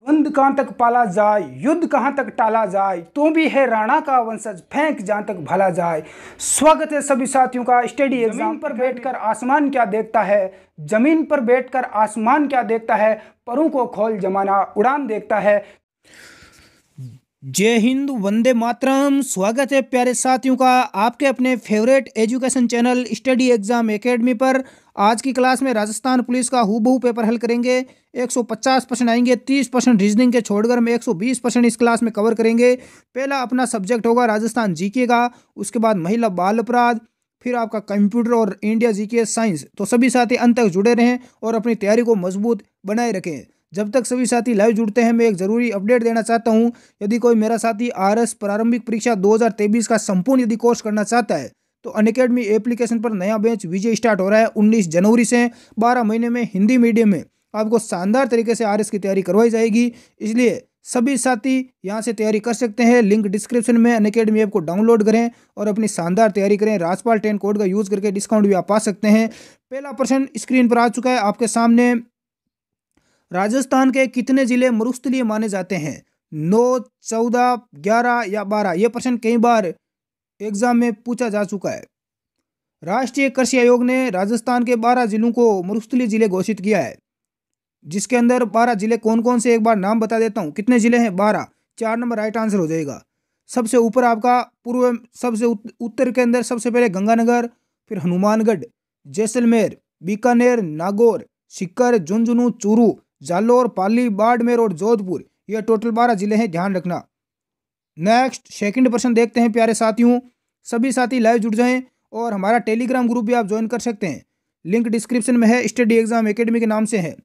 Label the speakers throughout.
Speaker 1: बंद कहाँ तक पाला जाए, युद्ध कहाँ तक टाला जाए, तू भी है राणा का वंशज, फेंक जहाँ तक भला जाए। स्वागत है सभी साथियों का स्टडी एग्जाम पर बैठकर आसमान क्या देखता है, जमीन पर बैठकर आसमान क्या देखता है, परों को खोल जमाना उड़ान देखता है।
Speaker 2: जय हिंद, वंदे मातरम। स्वागत है प्यारे साथियों का आपके अपने favourite education channel study exam academy पर। आज की क्लास में राजस्थान पुलिस का हूबहू पेपर हल करेंगे। 150% आएंगे, 30% रीजनिंग के छोड़कर हम 120% इस क्लास में कवर करेंगे। पहला अपना सब्जेक्ट होगा राजस्थान जीके का, उसके बाद महिला बाल अपराध, फिर आपका कंप्यूटर और इंडिया जीके साइंस। तो सभी साथी अंत तक जुड़े रहें और अपनी तैयारी को मजबूत बनाए रखें। जब तक सभी साथी लाइव जुड़ते हैं, मैं एक जरूरी अपडेट देना चाहता हूं। यदि कोई मेरा साथी आरएस प्रारंभिक परीक्षा 2023 का संपूर्ण यदि कोर्स करना चाहता है तो अनअकैडमी एप्लीकेशन पर नया बैच विजय स्टार्ट हो रहा है 19 जनवरी से। 12 महीने में हिंदी मीडियम में आपको शानदार तरीके से आरएस की तैयारी करवाई जाएगी, इसलिए सभी साथी यहां से तैयारी कर सकते हैं। लिंक डिस्क्रिप्शन में अनअकैडमी ऐप को डाउनलोड करें और अपनी शानदार तैयारी करें। राजपाल 10 कोड का यूज करके डिस्काउंट भी आप पा सकते हैं। पहला प्रश्न स्क्रीन पर आ चुका है आपके सामने। राजस्थान के कितने जिले मरुस्थलीय माने जाते हैं? 9, 14, 11 या 12? यह प्रश्न कई बार एग्जाम में पूछा जा चुका है। राष्ट्रीय कृषि आयोग ने राजस्थान के 12 जिलों को मरुस्थलीय जिले घोषित किया है, जिसके अंदर 12 जिले कौन कौन से एक बार नाम बता देता हूं। कितने जिले हैं? 12। 4 नंबर राइट आंसर हो जाएगा। सबसे ऊपर आपका पूर्व, सबसे उत्तर के अंदर सबसे पहले गंगानगर, फिर हनुमानगढ़, जैसलमेर, बीकानेर, नागौर, सीकर, झुंझुनू, चूरू, जालोर, पाली, बाड़मेर और जोधपुर। यह टोटल 12 जिले हैं, ध्यान रखना। नेक्स्ट सेकंड प्रश्न देखते हैं प्यारे साथियों। सभी साथी लाइव जुड़ जाएं और हमारा टेलीग्राम ग्रुप भी आप ज्वाइन कर सकते हैं। लिंक डिस्क्रिप्शन में है, स्टडी एग्जाम एकेडमी के नाम से है।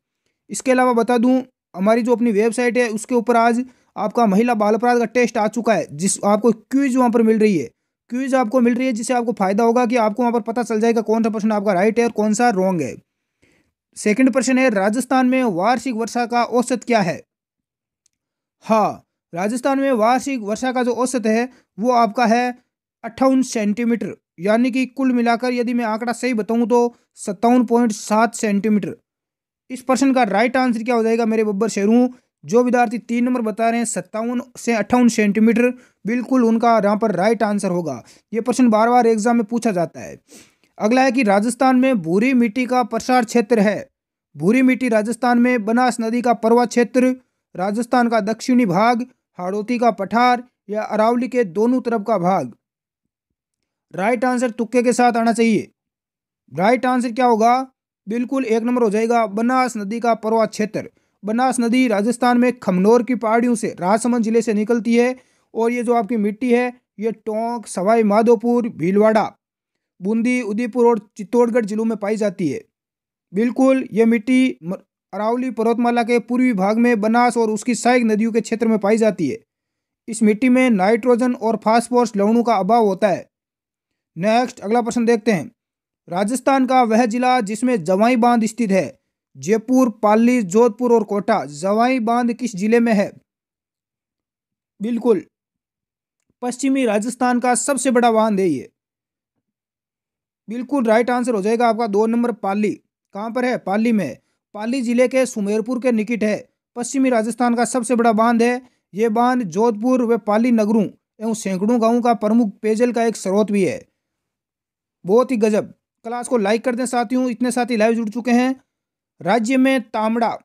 Speaker 2: इसके अलावा बता दूं, हमारी जो अपनी वेबसाइट है उसके ऊपर आज आपका महिला बाल अपराध का टेस्ट आ चुका है, जिस आपको क्विज वहां पर मिल रही है। क्विज आपको मिल रही है जिससे आपको फायदा होगा कि आपको वहां पर पता चल जाएगा कौन सा प्रश्न आपका राइट है और कौन सा रॉन्ग है। सेकंड प्रश्न है, राजस्थान में वार्षिक वर्षा का औसत क्या है? हाँ, राजस्थान में वार्षिक वर्षा का जो औसत है वो आपका है 58 सेंटीमीटर, यानी कि कुल मिलाकर यदि मैं आंकड़ा सही बताऊं तो 57.7 सेंटीमीटर। इस प्रश्न का राइट आंसर क्या हो जाएगा मेरे बब्बर शेरू? जो विद्यार्थी 3 नंबर बता रहे हैं 57 से 58 सेंटीमीटर, बिल्कुल उनका यहाँ पर राइट आंसर होगा। ये प्रश्न बार बार एग्जाम में पूछा जाता है। अगला है कि राजस्थान में भूरी मिट्टी का प्रसार क्षेत्र है। भूरी मिट्टी राजस्थान में बनास नदी का परवा क्षेत्र, राजस्थान का दक्षिणी भाग, हाड़ौती का पठार या अरावली के दोनों तरफ का भाग। राइट आंसर तुक्के के साथ आना चाहिए। राइट आंसर क्या होगा? बिल्कुल 1 नंबर हो जाएगा, बनास नदी का परवा क्षेत्र। बनास नदी राजस्थान में खमनोर की पहाड़ियों से राजसमंद जिले से निकलती है और ये जो आपकी मिट्टी है ये टोंक, सवाई माधोपुर, भीलवाड़ा, बूंदी, उदयपुर और चित्तौड़गढ़ जिलों में पाई जाती है। बिल्कुल ये मिट्टी अरावली पर्वतमाला के पूर्वी भाग में बनास और उसकी सहायक नदियों के क्षेत्र में पाई जाती है। इस मिट्टी में नाइट्रोजन और फास्फोरस लवणों का अभाव होता है। नेक्स्ट अगला प्रश्न देखते हैं। राजस्थान का वह जिला जिसमें जवाई बांध स्थित है। जयपुर, पाली, जोधपुर और कोटा। जवाई बांध किस जिले में है? बिल्कुल पश्चिमी राजस्थान का सबसे बड़ा बांध है ये। बिल्कुल राइट आंसर हो जाएगा आपका 2 नंबर पाली। कहाँ पर है? पाली में। पाली जिले के सुमेरपुर के निकट है। पश्चिमी राजस्थान का सबसे बड़ा बांध है ये। बांध जोधपुर व पाली नगरों एवं सैकड़ों गांवों का प्रमुख पेयजल का एक स्रोत भी है। बहुत ही गजब। क्लास को लाइक कर दें साथियों, इतने साथी लाइव जुड़ चुके हैं। राज्य में तांबड़ा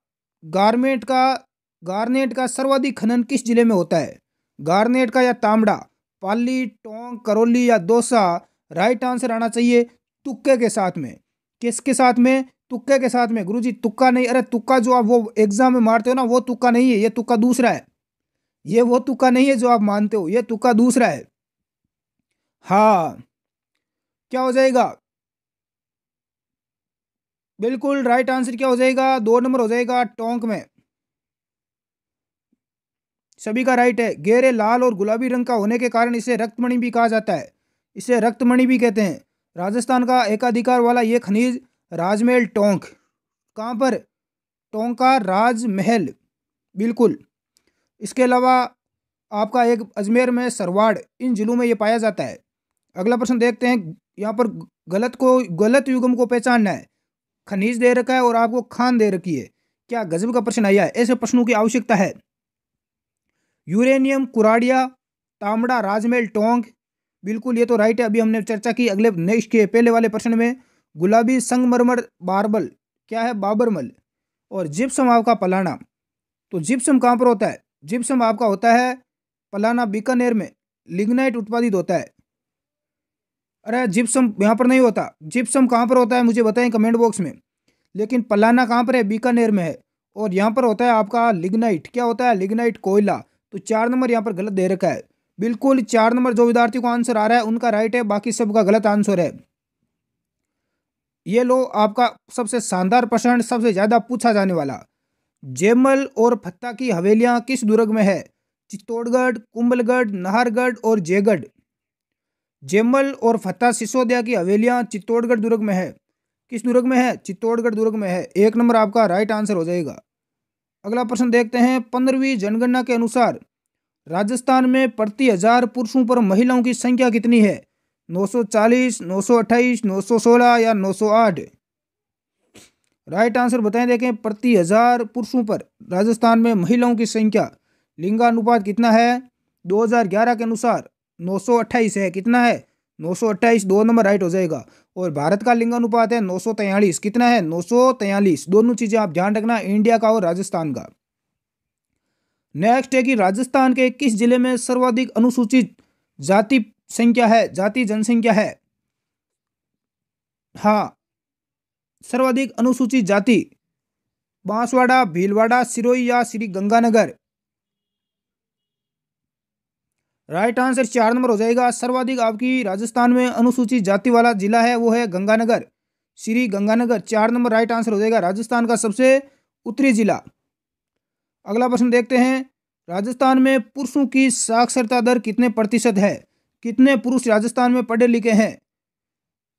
Speaker 2: गारनेट का सर्वाधिक खनन किस जिले में होता है? गारनेट का या तांबड़ा? पाली, टोंक, करौली या दौसा? राइट आंसर आना चाहिए तुक्के के साथ में। किसके साथ में? तुक्के के साथ में। गुरुजी तुक्का नहीं, अरे तुक्का जो आप वो एग्जाम में मारते हो ना वो तुक्का नहीं है, ये तुक्का दूसरा है। ये वो तुक्का नहीं है जो आप मानते हो, ये तुक्का दूसरा है। हाँ, क्या हो जाएगा? बिल्कुल राइट आंसर क्या हो जाएगा? 2 नंबर हो जाएगा, टोंक में। सभी का राइट है। गहरे लाल और गुलाबी रंग का होने के कारण इसे रक्तमणि भी कहा जाता है। इसे रक्तमणि भी कहते हैं। राजस्थान का एकाधिकार वाला यह खनिज राजमहल टोंक। कहाँ पर? टोंक का राजमहल। बिल्कुल। इसके अलावा आपका एक अजमेर में सरवाड़, इन जिलों में यह पाया जाता है। अगला प्रश्न देखते हैं। यहाँ पर गलत युग्म को पहचानना है। खनिज दे रखा है और आपको खान दे रखी है। क्या गजब का प्रश्न आया है? ऐसे प्रश्नों की आवश्यकता है। यूरेनियम कुराडिया, तांबड़ा राजमहल टोंक, बिल्कुल ये तो राइट है, अभी हमने चर्चा की। अगले नेक्स्ट के पहले वाले प्रश्न में गुलाबी संगमरमर मार्बल क्या है? बाबरमल। और जिप्सम आपका पलाना, तो जिप्सम कहाँ पर होता है? जिप्सम आपका होता है पलाना बीकानेर में, लिग्नाइट उत्पादित होता है। अरे जिप्सम यहाँ पर नहीं होता, जिप्सम कहाँ पर होता है मुझे बताएं कमेंट बॉक्स में। लेकिन पलाना कहाँ पर है? बीकानेर में है। और यहाँ पर होता है आपका लिग्नाइट, क्या होता है? लिग्नाइट कोयला। तो 4 नंबर यहाँ पर गलत दे रखा है। बिल्कुल 4 नंबर जो विद्यार्थी को आंसर आ रहा है उनका राइट है, बाकी सबका गलत आंसर है। ये लो आपका सबसे शानदार प्रश्न, सबसे ज्यादा पूछा जाने वाला। जयमल और फत्ता की हवेलियां किस दुर्ग में है? चित्तौड़गढ़, कुंभलगढ़, नाहरगढ़ और जयगढ़। जयमल और फत्ता सिसोदिया की हवेलियां चित्तौड़गढ़ दुर्ग में है। किस दुर्ग में है? चित्तौड़गढ़ दुर्ग में है। 1 नंबर आपका राइट आंसर हो जाएगा। अगला प्रश्न देखते हैं। 15वीं जनगणना के अनुसार राजस्थान में प्रति 1000 पुरुषों पर महिलाओं की संख्या कितनी है? 940, 928, 916 या 908? राइट आंसर बताएं। देखें, प्रति 1000 पुरुषों पर राजस्थान में महिलाओं की संख्या, लिंगानुपात कितना है? 2011 के अनुसार 928 है। कितना है? 928। 2 नंबर राइट हो जाएगा। और भारत का लिंगानुपात है 943। कितना है? 943। दोनों चीजें आप ध्यान रखना, इंडिया का और राजस्थान का। नेक्स्ट है कि राजस्थान के किस जिले में सर्वाधिक अनुसूचित जाति संख्या है? जाति जनसंख्या है। हाँ, सर्वाधिक अनुसूचित जाति बांसवाड़ा, भीलवाड़ा, सिरोही या Shri Ganganagar? Right answer 4 number हो जाएगा। सर्वाधिक आपकी राजस्थान में अनुसूचित जाति वाला जिला है वो है Ganganagar, Shri Ganganagar. 4 number right answer हो जाएगा, राजस्थान का सबसे उत्तरी जिला। अगला प्रश्न देखते हैं। राजस्थान में पुरुषों की साक्षरता दर कितने प्रतिशत है? कितने पुरुष राजस्थान में पढ़े लिखे हैं?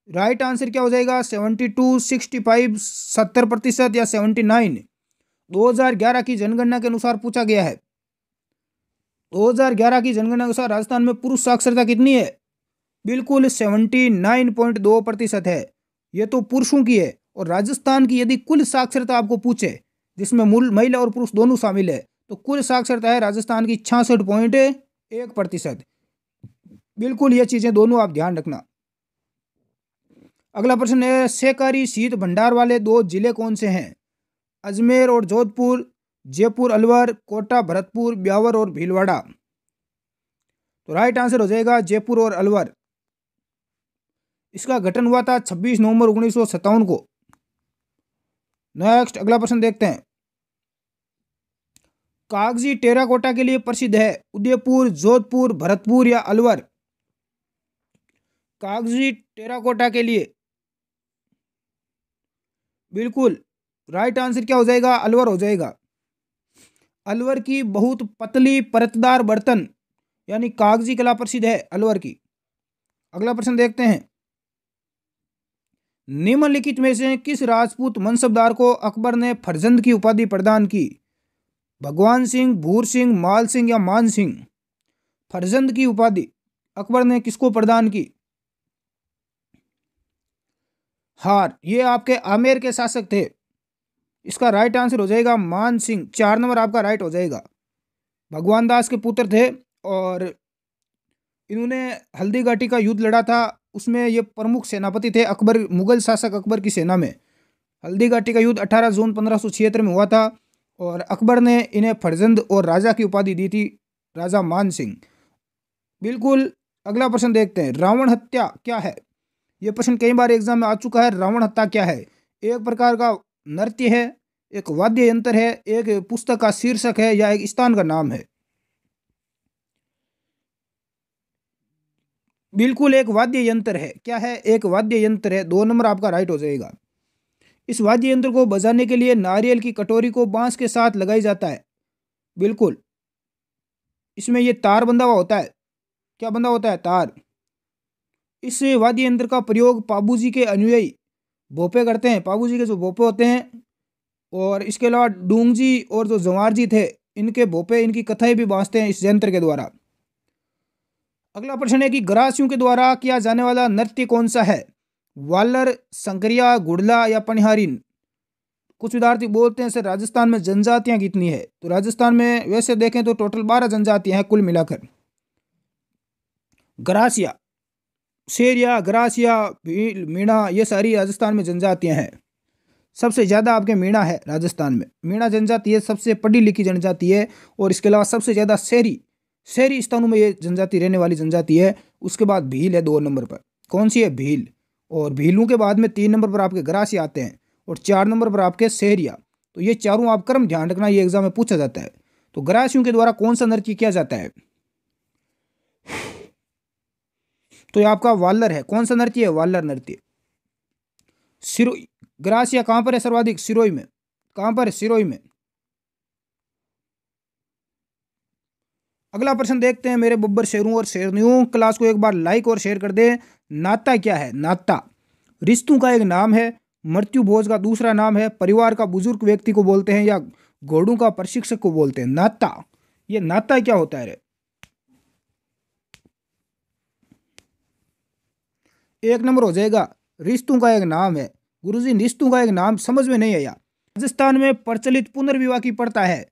Speaker 2: राइट आंसर क्या हो जाएगा? 72, 65, 70% या 79? 2011 की जनगणना के अनुसार पूछा गया है। 2011 की जनगणना के अनुसार राजस्थान में पुरुष साक्षरता कितनी है? बिल्कुल 79.2% है। ये तो पुरुषों की है। और राजस्थान की यदि कुल साक्षरता आपको पूछे, जिसमें मूल महिला और पुरुष दोनों शामिल है, तो कुल साक्षरता है राजस्थान की 66.1%। बिल्कुल ये चीजें दोनों आप ध्यान रखना। अगला प्रश्न है। सहकारी शीत भंडार वाले 2 जिले कौन से हैं? अजमेर और जोधपुर, जयपुर अलवर, कोटा भरतपुर, ब्यावर और भीलवाड़ा? तो राइट आंसर हो जाएगा जयपुर और अलवर। इसका गठन हुआ था 26 नवंबर 1957 को। नेक्स्ट अगला प्रश्न देखते हैं। कागजी टेराकोटा के लिए प्रसिद्ध है उदयपुर, जोधपुर, भरतपुर या अलवर? कागजी टेराकोटा के लिए बिल्कुल राइट आंसर क्या हो जाएगा? अलवर हो जाएगा। अलवर की बहुत पतली परतदार बर्तन यानी कागजी कला प्रसिद्ध है अलवर की। अगला प्रश्न देखते हैं। निम्नलिखित में से किस राजपूत मनसबदार को अकबर ने फरजंद की उपाधि प्रदान की? भगवान सिंह, भूर सिंह, माल सिंह या मान सिंह? फरजंद की उपाधि अकबर ने किसको प्रदान की? हार, ये आपके आमेर के शासक थे। इसका राइट आंसर हो जाएगा मान सिंह। 4 नंबर आपका राइट हो जाएगा। भगवान दास के पुत्र थे और इन्होंने हल्दी घाटी का युद्ध लड़ा था, उसमें ये प्रमुख सेनापति थे अकबर, मुगल शासक अकबर की सेना में। हल्दी घाटी का युद्ध 18 जून 1576 में हुआ था और अकबर ने इन्हें फरजंद और राजा की उपाधि दी थी, राजा मान सिंह। बिल्कुल। अगला प्रश्न देखते हैं। रावण हत्या क्या है? यह प्रश्न कई बार एग्जाम में आ चुका है। रावण हत्या क्या है? एक प्रकार का नृत्य है, एक वाद्य यंत्र है, एक पुस्तक का शीर्षक है या एक स्थान का नाम है? बिल्कुल एक वाद्य यंत्र है। क्या है? एक वाद्य यंत्र है। 2 नंबर आपका राइट हो जाएगा। इस वाद्य यंत्र को बजाने के लिए नारियल की कटोरी को बांस के साथ लगाई जाता है। बिल्कुल। इसमें ये तार बंधा हुआ होता है। क्या बंधा होता है? तार। इस वाद्य यंत्र का प्रयोग पाबूजी के अनुयायी भोपे करते हैं। पाबूजी के जो भोपे होते हैं, और इसके अलावा डूंगजी और जो जवार जी थे, इनके भोपे, इनकी कथाएं भी बांसते हैं इस यंत्र के द्वारा। अगला प्रश्न है कि ग्रासियों के द्वारा किया जाने वाला नृत्य कौन सा है? वालर, संकरिया, गुड़ला या पनिहारिन? कुछ विद्यार्थी बोलते हैं सर राजस्थान में जनजातियां कितनी है, तो राजस्थान में वैसे देखें तो टोटल 12 जनजातियां हैं कुल मिलाकर। गरासिया, शेरिया, गरासिया, भील, मीणा, ये सारी राजस्थान में जनजातियां हैं। सबसे ज़्यादा आपके मीणा है राजस्थान में। मीणा जनजाति है, सबसे पढ़ी लिखी जनजाति है। और इसके अलावा सबसे ज़्यादा शहरी स्थानों में ये जनजाति रहने वाली जनजाति है। उसके बाद भील है 2 नंबर पर। कौन सी है? भील। और भीलों के बाद में 3 नंबर पर आपके गरासिया आते हैं और 4 नंबर पर आपके शहरिया। तो ये चारों आप क्रम ध्यान रखना, ये एग्जाम में पूछा जाता है। तो गरासियों के द्वारा कौन सा नृत्य किया जाता है? तो ये आपका वालर है। कौन सा नृत्य है? वालर नृत्य। सिरोही, गरासिया कहां पर है सर्वाधिक? सिरोही में। कहां पर है? सिरोही में। अगला प्रश्न देखते हैं मेरे बब्बर शेरों और शेरनियों। क्लास को एक बार लाइक और शेयर कर दें। नाता क्या है? नाता रिश्तों का एक नाम है, मृत्यु भोज का दूसरा नाम है, परिवार का बुजुर्ग व्यक्ति को बोलते हैं या घोड़ों का प्रशिक्षक को बोलते हैं। नाता, ये नाता क्या होता है रे? 1 नंबर हो जाएगा। रिश्तों का एक नाम है। गुरुजी रिश्तों का एक नाम समझ में नहीं आया। राजस्थान में प्रचलित पुनर्विवाह की प्रथा है।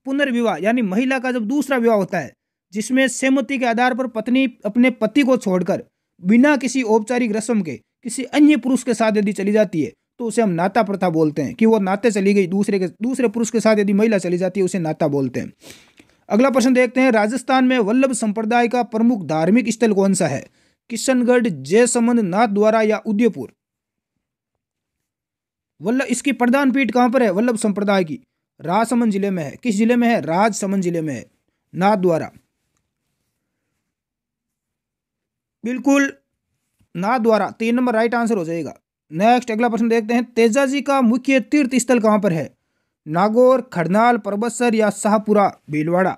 Speaker 2: पुनर्विवाह यानी महिला का जब दूसरा विवाह होता है, जिसमें सहमति के आधार पर पत्नी अपने पति को छोड़कर बिना किसी औपचारिक रस्म के किसी अन्य पुरुष के साथ यदि चली जाती है तो उसे हम नाता प्रथा बोलते हैं। कि वो नाते चली गई दूसरे पुरुष के साथ, यदि महिला चली जाती है उसे नाता बोलते हैं। अगला प्रश्न देखते हैं। राजस्थान में वल्लभ संप्रदाय का प्रमुख धार्मिक स्थल कौन सा है? किशनगढ़, जयसमंद, नाथद्वारा या उदयपुर? वल्लभ, इसकी प्रधान पीठ कहां पर है वल्लभ संप्रदाय की? राजसमंद जिले में है। किस जिले में है? राजसमंद जिले में है। नाथद्वारा, बिल्कुल नाथद्वारा 3 नंबर राइट आंसर हो जाएगा। नेक्स्ट अगला प्रश्न देखते हैं। तेजाजी का मुख्य तीर्थ स्थल कहां पर है? नागौर, खरनाल, परबतसर या शाहपुरा, भीलवाड़ा?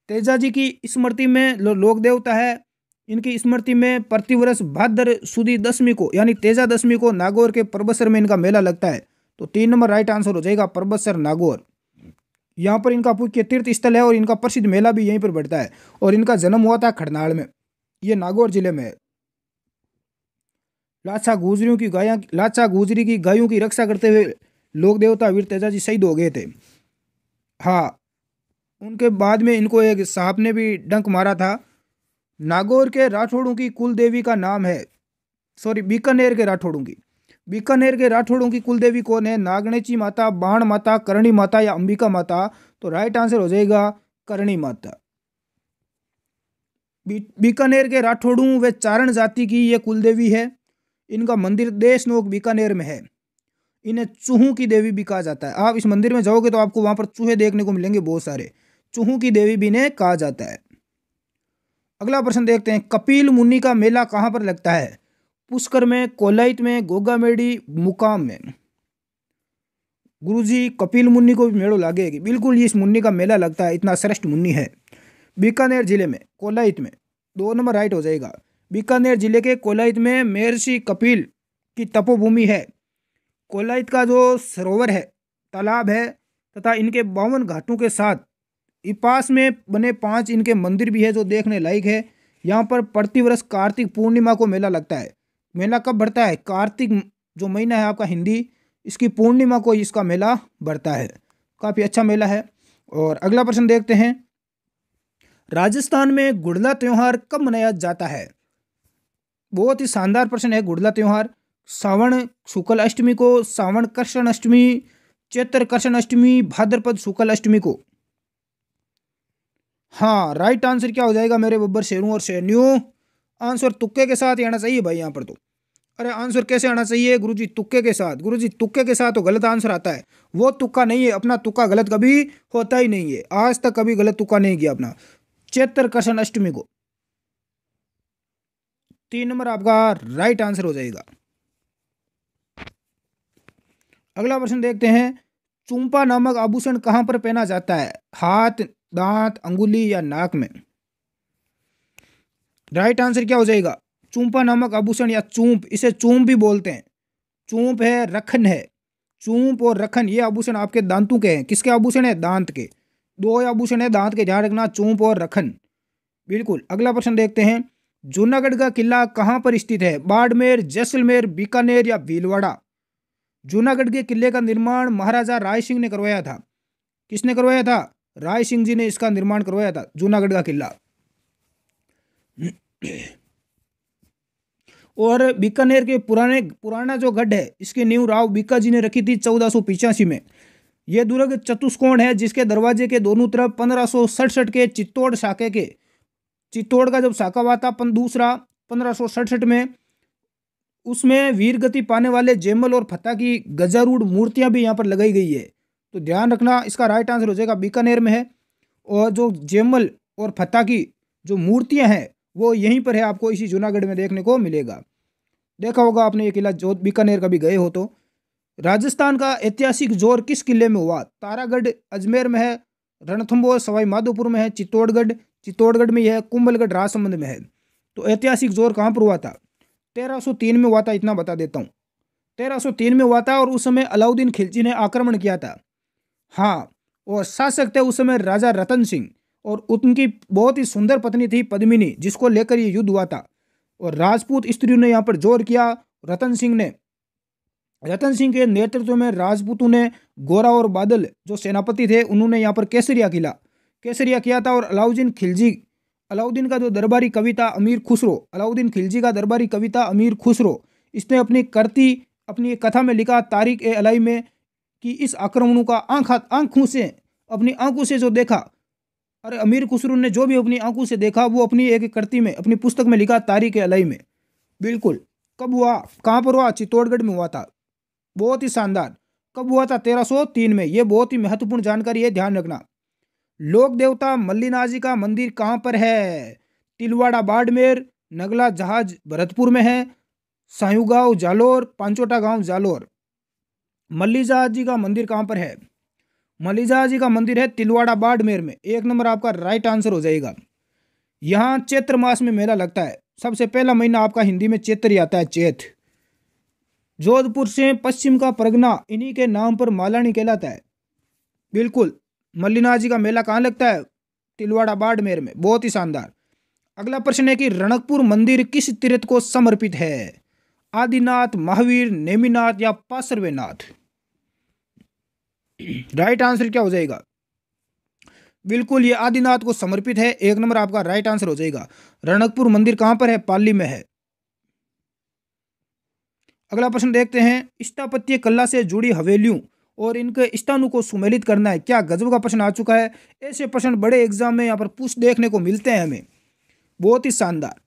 Speaker 2: तेजाजी की स्मृति में लोक देवता है। इनकी स्मृति में प्रतिवर्ष भाद्र सुदी दशमी को यानी तेजा दशमी को नागौर के परबतसर में इनका मेला लगता है। तो 3 नंबर राइट आंसर हो जाएगा, परबतसर, नागौर। यहाँ पर इनका मुख्य तीर्थ स्थल है और इनका प्रसिद्ध मेला भी यहीं पर बढ़ता है। और इनका जन्म हुआ था खरनाल में, ये नागौर जिले में है। लाचा गुजरी की गायों की रक्षा करते हुए लोक देवता वीर तेजाजी शहीद हो गए थे। हाँ, उनके बाद में इनको एक सांप ने भी डंक मारा था। नागौर के राठौड़ों की कुल देवी का नाम है, बीकानेर के राठौड़ों की कुल देवी कौन है? नागणेची माता, बाण माता, करणी माता या अंबिका माता? तो राइट आंसर हो जाएगा करणी माता। बीकानेर के राठौड़ों व चारण जाति की ये कुल देवी है। इनका मंदिर देशनोक बीकानेर में है। इन्हें चूहों की देवी भी कहा जाता है। आप इस मंदिर में जाओगे तो आपको वहां पर चूहे देखने को मिलेंगे बहुत सारे। चूहों की देवी भी इन्हें कहा जाता है। अगला प्रश्न देखते हैं। कपिल मुनि का मेला कहां पर लगता है? पुष्कर में, कोलाइट में, गोगामेड़ी, मुकाम में? गुरुजी कपिल मुनि को भी मेड़ो लागेगी। बिल्कुल, इस मुनि का मेला लगता है, इतना श्रेष्ठ मुनि है। बीकानेर जिले में, कोलाइट में। 2 नंबर राइट हो जाएगा। बीकानेर जिले के कोलाइट में महर्षि कपिल की तपोभूमि है। कोलाइट का जो सरोवर है, तालाब है तथा इनके 52 घाटों के साथ पास में बने 5 इनके मंदिर भी है जो देखने लायक है। यहाँ पर प्रतिवर्ष कार्तिक पूर्णिमा को मेला लगता है। मेला कब बढ़ता है? कार्तिक जो महीना है आपका हिंदी, इसकी पूर्णिमा को इसका मेला बढ़ता है। काफ़ी अच्छा मेला है। और अगला प्रश्न देखते हैं। राजस्थान में गुड़ला त्यौहार कब मनाया जाता है? बहुत ही शानदार प्रश्न है। गुड़ला त्यौहार श्रावण शुक्ल अष्टमी को, श्रावण कृष्ण अष्टमी, चैत्र कृष्ण अष्टमी, भाद्रपद शुक्ल अष्टमी को। हाँ, राइट आंसर क्या हो जाएगा मेरे बब्बर शेरों और शेरनियों? आंसर तुक्के के साथ ही आना चाहिए भाई यहाँ पर। तो अरे आंसर कैसे आना चाहिए गुरुजी? तुक्के के साथ। गुरुजी तुक्के के साथ तो गलत आंसर आता है। वो तुक्का नहीं है, अपना तुक्का गलत कभी होता ही नहीं है। आज तक कभी गलत तुक्का नहीं किया अपना। चैत्र कृष्ण अष्टमी को। 3 नंबर आपका राइट आंसर हो जाएगा। अगला प्रश्न देखते हैं। चुंपा नामक आभूषण कहां पर पहना जाता है? हाथ, दांत, अंगुली या नाक में? राइट आंसर क्या हो जाएगा? चुंपा नामक आभूषण या चूंप, इसे चूंप भी बोलते हैं। चूंप है, रखन है। चूंप और रखन ये आभूषण आपके दांतों के हैं। किसके आभूषण है? दांत के। 2 आभूषण है दांत के, ध्यान रखना, चूंप और रखन। बिल्कुल। अगला प्रश्न देखते हैं। जूनागढ़ का किला कहां पर स्थित है? बाड़मेर, जैसलमेर, बीकानेर या भीलवाड़ा? जूनागढ़ के किले का निर्माण महाराजा राय सिंह ने करवाया था। किसने करवाया था? राय सिंह जी ने इसका निर्माण करवाया था, जूनागढ़ का किला। और बीकानेर के पुराना जो गढ़ है, इसकी नींव राव बीका जी ने रखी थी 1485 में। यह दुर्ग चतुष्कोण है, जिसके दरवाजे के दोनों तरफ 1567 के चित्तौड़ शाखे के, चित्तौड़ का जब शाखा हुआ था दूसरा 1567 में, उसमें वीर गति पाने वाले जयमल और फतेह की गजारूढ़ मूर्तियां भी यहाँ पर लगाई गई है। तो ध्यान रखना, इसका राइट आंसर हो जाएगा बीकानेर में है। और जो जयमल और फतेह की जो मूर्तियां हैं वो यहीं पर है, आपको इसी जूनागढ़ में देखने को मिलेगा। देखा होगा आपने ये किला, जो बीकानेर कभी गए हो तो। राजस्थान का ऐतिहासिक जोर किस किले में हुआ? तारागढ़ अजमेर में है, रणथंभौर सवाई माधोपुर में है, चित्तौड़गढ़ में यह है, कुंभलगढ़ राजसमंद में है। तो ऐतिहासिक जोर कहाँ पर हुआ था? 1303 में हुआ था, इतना बता देता हूँ। 1303 में हुआ था और उस समय अलाउद्दीन खिलजी ने आक्रमण किया था। हाँ, और शासक थे उस समय राजा रतन सिंह, और उनकी बहुत ही सुंदर पत्नी थी पद्मिनी, जिसको लेकर ये युद्ध हुआ था। और राजपूत स्त्रियों ने यहाँ पर जोर किया। रतन सिंह के नेतृत्व में राजपूतों ने, गोरा और बादल जो सेनापति थे, उन्होंने यहाँ पर केसरिया किया था। और अलाउद्दीन का जो दरबारी कवि था अमीर खुसरो, अलाउद्दीन खिलजी का दरबारी कवि था अमीर खुसरो, इसने अपनी कथा में लिखा तारीख ए अलाई में कि इस आक्रमणों का अपनी आंखों से जो देखा, अरे अमीर खुसरो ने जो भी अपनी आंखों से देखा वो अपनी एक कृति में, अपनी पुस्तक में लिखा तारीख ए अलाई में। बिल्कुल। कब हुआ, कहाँ पर हुआ? चित्तौड़गढ़ में हुआ था। बहुत ही शानदार। कब हुआ था? 1303 में। यह बहुत ही महत्वपूर्ण जानकारी है, ध्यान रखना। लोक देवता मल्लिनाजी का मंदिर कहाँ पर है? तिलवाड़ा बाड़मेर, नगला जहाज भरतपुर में है, सायूगांव जालोर, पांचोटा गांव जालोर। मल्लिनाथ जी का मंदिर कहाँ पर है? मल्लिनाथ जी का मंदिर है तिलवाड़ा बाड़मेर में। 1 नंबर आपका राइट आंसर हो जाएगा। यहाँ चैत्र मास में मेला लगता है। सबसे पहला महीना आपका हिंदी में चैत्र ही आता है, चैत। जोधपुर से पश्चिम का परगना इन्हीं के नाम पर मालानी कहलाता है। बिल्कुल। मल्लिनाथ जी का मेला कहाँ लगता है? तिलवाड़ा बाड़मेर में। बहुत ही शानदार। अगला प्रश्न है कि रणकपुर मंदिर किस तीर्थ को समर्पित है? आदिनाथ, महावीर, नेमिनाथ या पार्श्वनाथ? राइट आंसर क्या हो जाएगा? बिल्कुल, ये आदिनाथ को समर्पित है। 1 नंबर आपका राइट आंसर हो जाएगा। रणकपुर मंदिर कहां पर है? पाली में है। अगला प्रश्न देखते हैं, स्थापत्य कला से जुड़ी हवेलियों और इनके स्थानों को सुमेलित करना है। क्या गजब का प्रश्न आ चुका है। ऐसे प्रश्न बड़े एग्जाम में यहाँ पर पूछ देखने को मिलते हैं हमें। बहुत ही शानदार।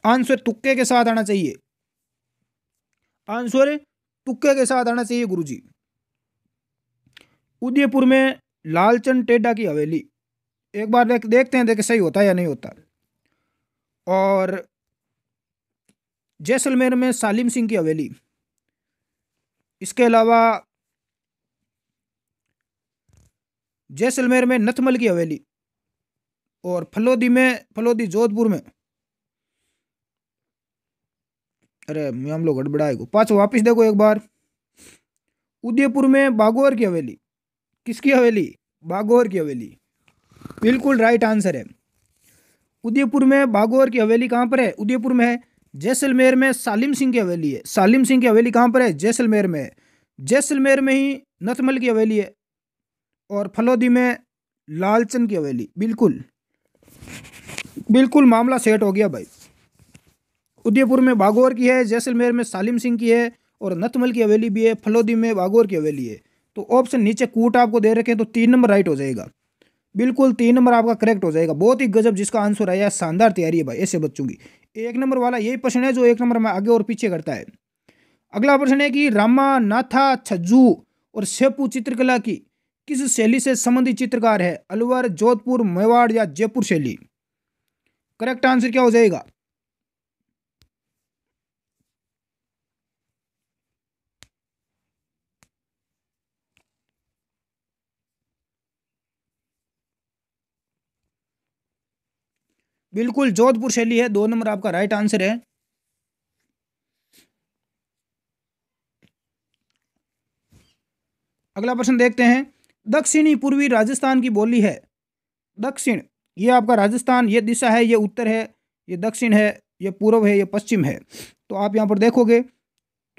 Speaker 2: आंसर तुक्के के साथ आना चाहिए, आंसर तुक्के के साथ आना चाहिए गुरुजी। उदयपुर में लालचंद टेडा की हवेली, एक बार देखते हैं देखे सही होता है या नहीं होता। और जैसलमेर में सालिम सिंह की हवेली। इसके अलावा जैसलमेर में नथमल की हवेली। और फलोदी जोधपुर में, अरे हम लोग गड़बड़ाए को पाँच वापिस देखो एक बार। उदयपुर में बागौर की हवेली। किसकी हवेली? बागौर की हवेली। बिल्कुल राइट आंसर है। उदयपुर में बागौर की हवेली कहाँ पर है? उदयपुर में है। जैसलमेर में सालिम सिंह की हवेली है। सालिम सिंह की हवेली कहाँ पर है? जैसलमेर में है। जैसलमेर में ही नथमल की हवेली है। और फलोदी में लालचंद की हवेली। बिल्कुल बिल्कुल मामला सेट हो गया भाई। उदयपुर में बागौर की है, जैसलमेर में सालिम सिंह की है, और नथमल की हवेली भी है, फलोदी में बागौर की हवेली है। तो ऑप्शन नीचे कूट आपको दे रखे हैं, तो 3 नंबर राइट हो जाएगा। बिल्कुल 3 नंबर आपका करेक्ट हो जाएगा। बहुत ही गजब जिसका आंसर आया। शानदार तैयारी है भाई ऐसे बच्चों की। 1 नंबर वाला यही प्रश्न है जो 1 नंबर में आगे और पीछे करता है। अगला प्रश्न है कि रामानाथा छज्जू और सेपू चित्रकला की किस शैली से संबंधित चित्रकार है? अलवर, जोधपुर, मेवाड़ या जयपुर शैली? करेक्ट आंसर क्या हो जाएगा? बिल्कुल जोधपुर शैली है। 2 नंबर आपका राइट आंसर है। अगला प्रश्न देखते हैं, दक्षिणी पूर्वी राजस्थान की बोली है। दक्षिण ये आपका राजस्थान, ये दिशा है, ये उत्तर है, ये दक्षिण है, ये पूर्व है, ये पश्चिम है। तो आप यहाँ पर देखोगे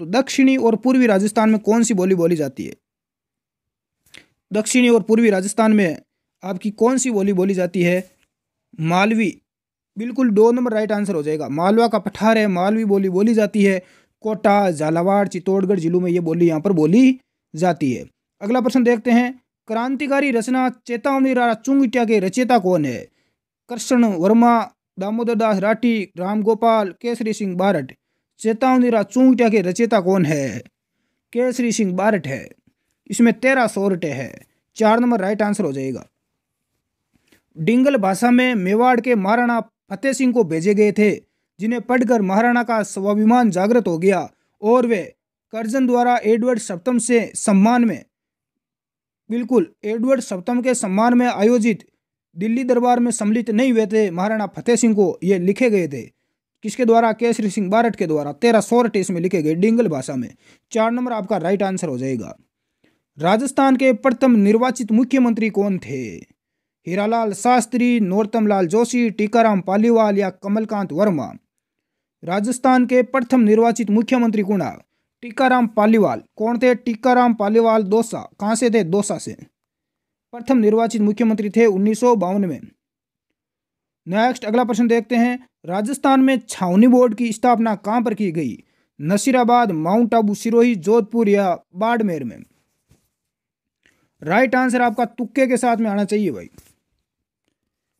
Speaker 2: तो दक्षिणी और पूर्वी राजस्थान में कौन सी बोली बोली जाती है? दक्षिणी और पूर्वी राजस्थान में आपकी कौन सी बोली बोली जाती है? मालवी। बिल्कुल 2 नंबर राइट आंसर हो जाएगा। मालवा का पठार है, मालवी बोली बोली जाती है। कोटा, झालावाड़, चित्तौड़गढ़ जिलों में ये बोली यहाँ पर बोली जाती है। अगला प्रश्न देखते हैं। क्रांतिकारी रचना चेतावनी चुंगटिया के रचयिता कौन है? कृष्ण वर्मा, दामोदर दास राठी, राम गोपाल, केसरी सिंह बारठ। चेतावनी चुंगटिया के रचयिता कौन है? केसरी सिंह बारठ है। इसमें 13 सोरठे है। 4 नंबर राइट आंसर हो जाएगा। डिंगल भाषा में मेवाड़ के महाराणा फतेह सिंह को भेजे गए थे, जिन्हें पढ़कर महाराणा का स्वाभिमान जागृत हो गया और वे कर्जन द्वारा एडवर्ड सप्तम से सम्मान में बिल्कुल एडवर्ड सप्तम के सम्मान में आयोजित दिल्ली दरबार में सम्मिलित नहीं हुए थे। महाराणा फतेह सिंह को ये लिखे गए थे। किसके द्वारा? केसरी सिंह बारठ के द्वारा। 13 सोरठे इसमें लिखे गए डिंगल भाषा में। 4 नंबर आपका राइट आंसर हो जाएगा। राजस्थान के प्रथम निर्वाचित मुख्यमंत्री कौन थे? हीरालाल शास्त्री, नरोत्तम लाल जोशी, टीकाराम पालीवाल या कमलकांत वर्मा। राजस्थान के प्रथम निर्वाचित मुख्यमंत्री कौन? टीकाराम पालीवाल। कौन थे? टीकाराम पालीवाल। दौसा। कहाँ से थे? दौसा से। प्रथम निर्वाचित मुख्यमंत्री थे 1952 में। नेक्स्ट अगला प्रश्न देखते हैं। राजस्थान में छावनी बोर्ड की स्थापना कहाँ पर की गई? नसीराबाद, माउंट आबू, सिरोही, जोधपुर या बाड़मेर में। राइट आंसर आपका तुक्के के साथ में आना चाहिए भाई।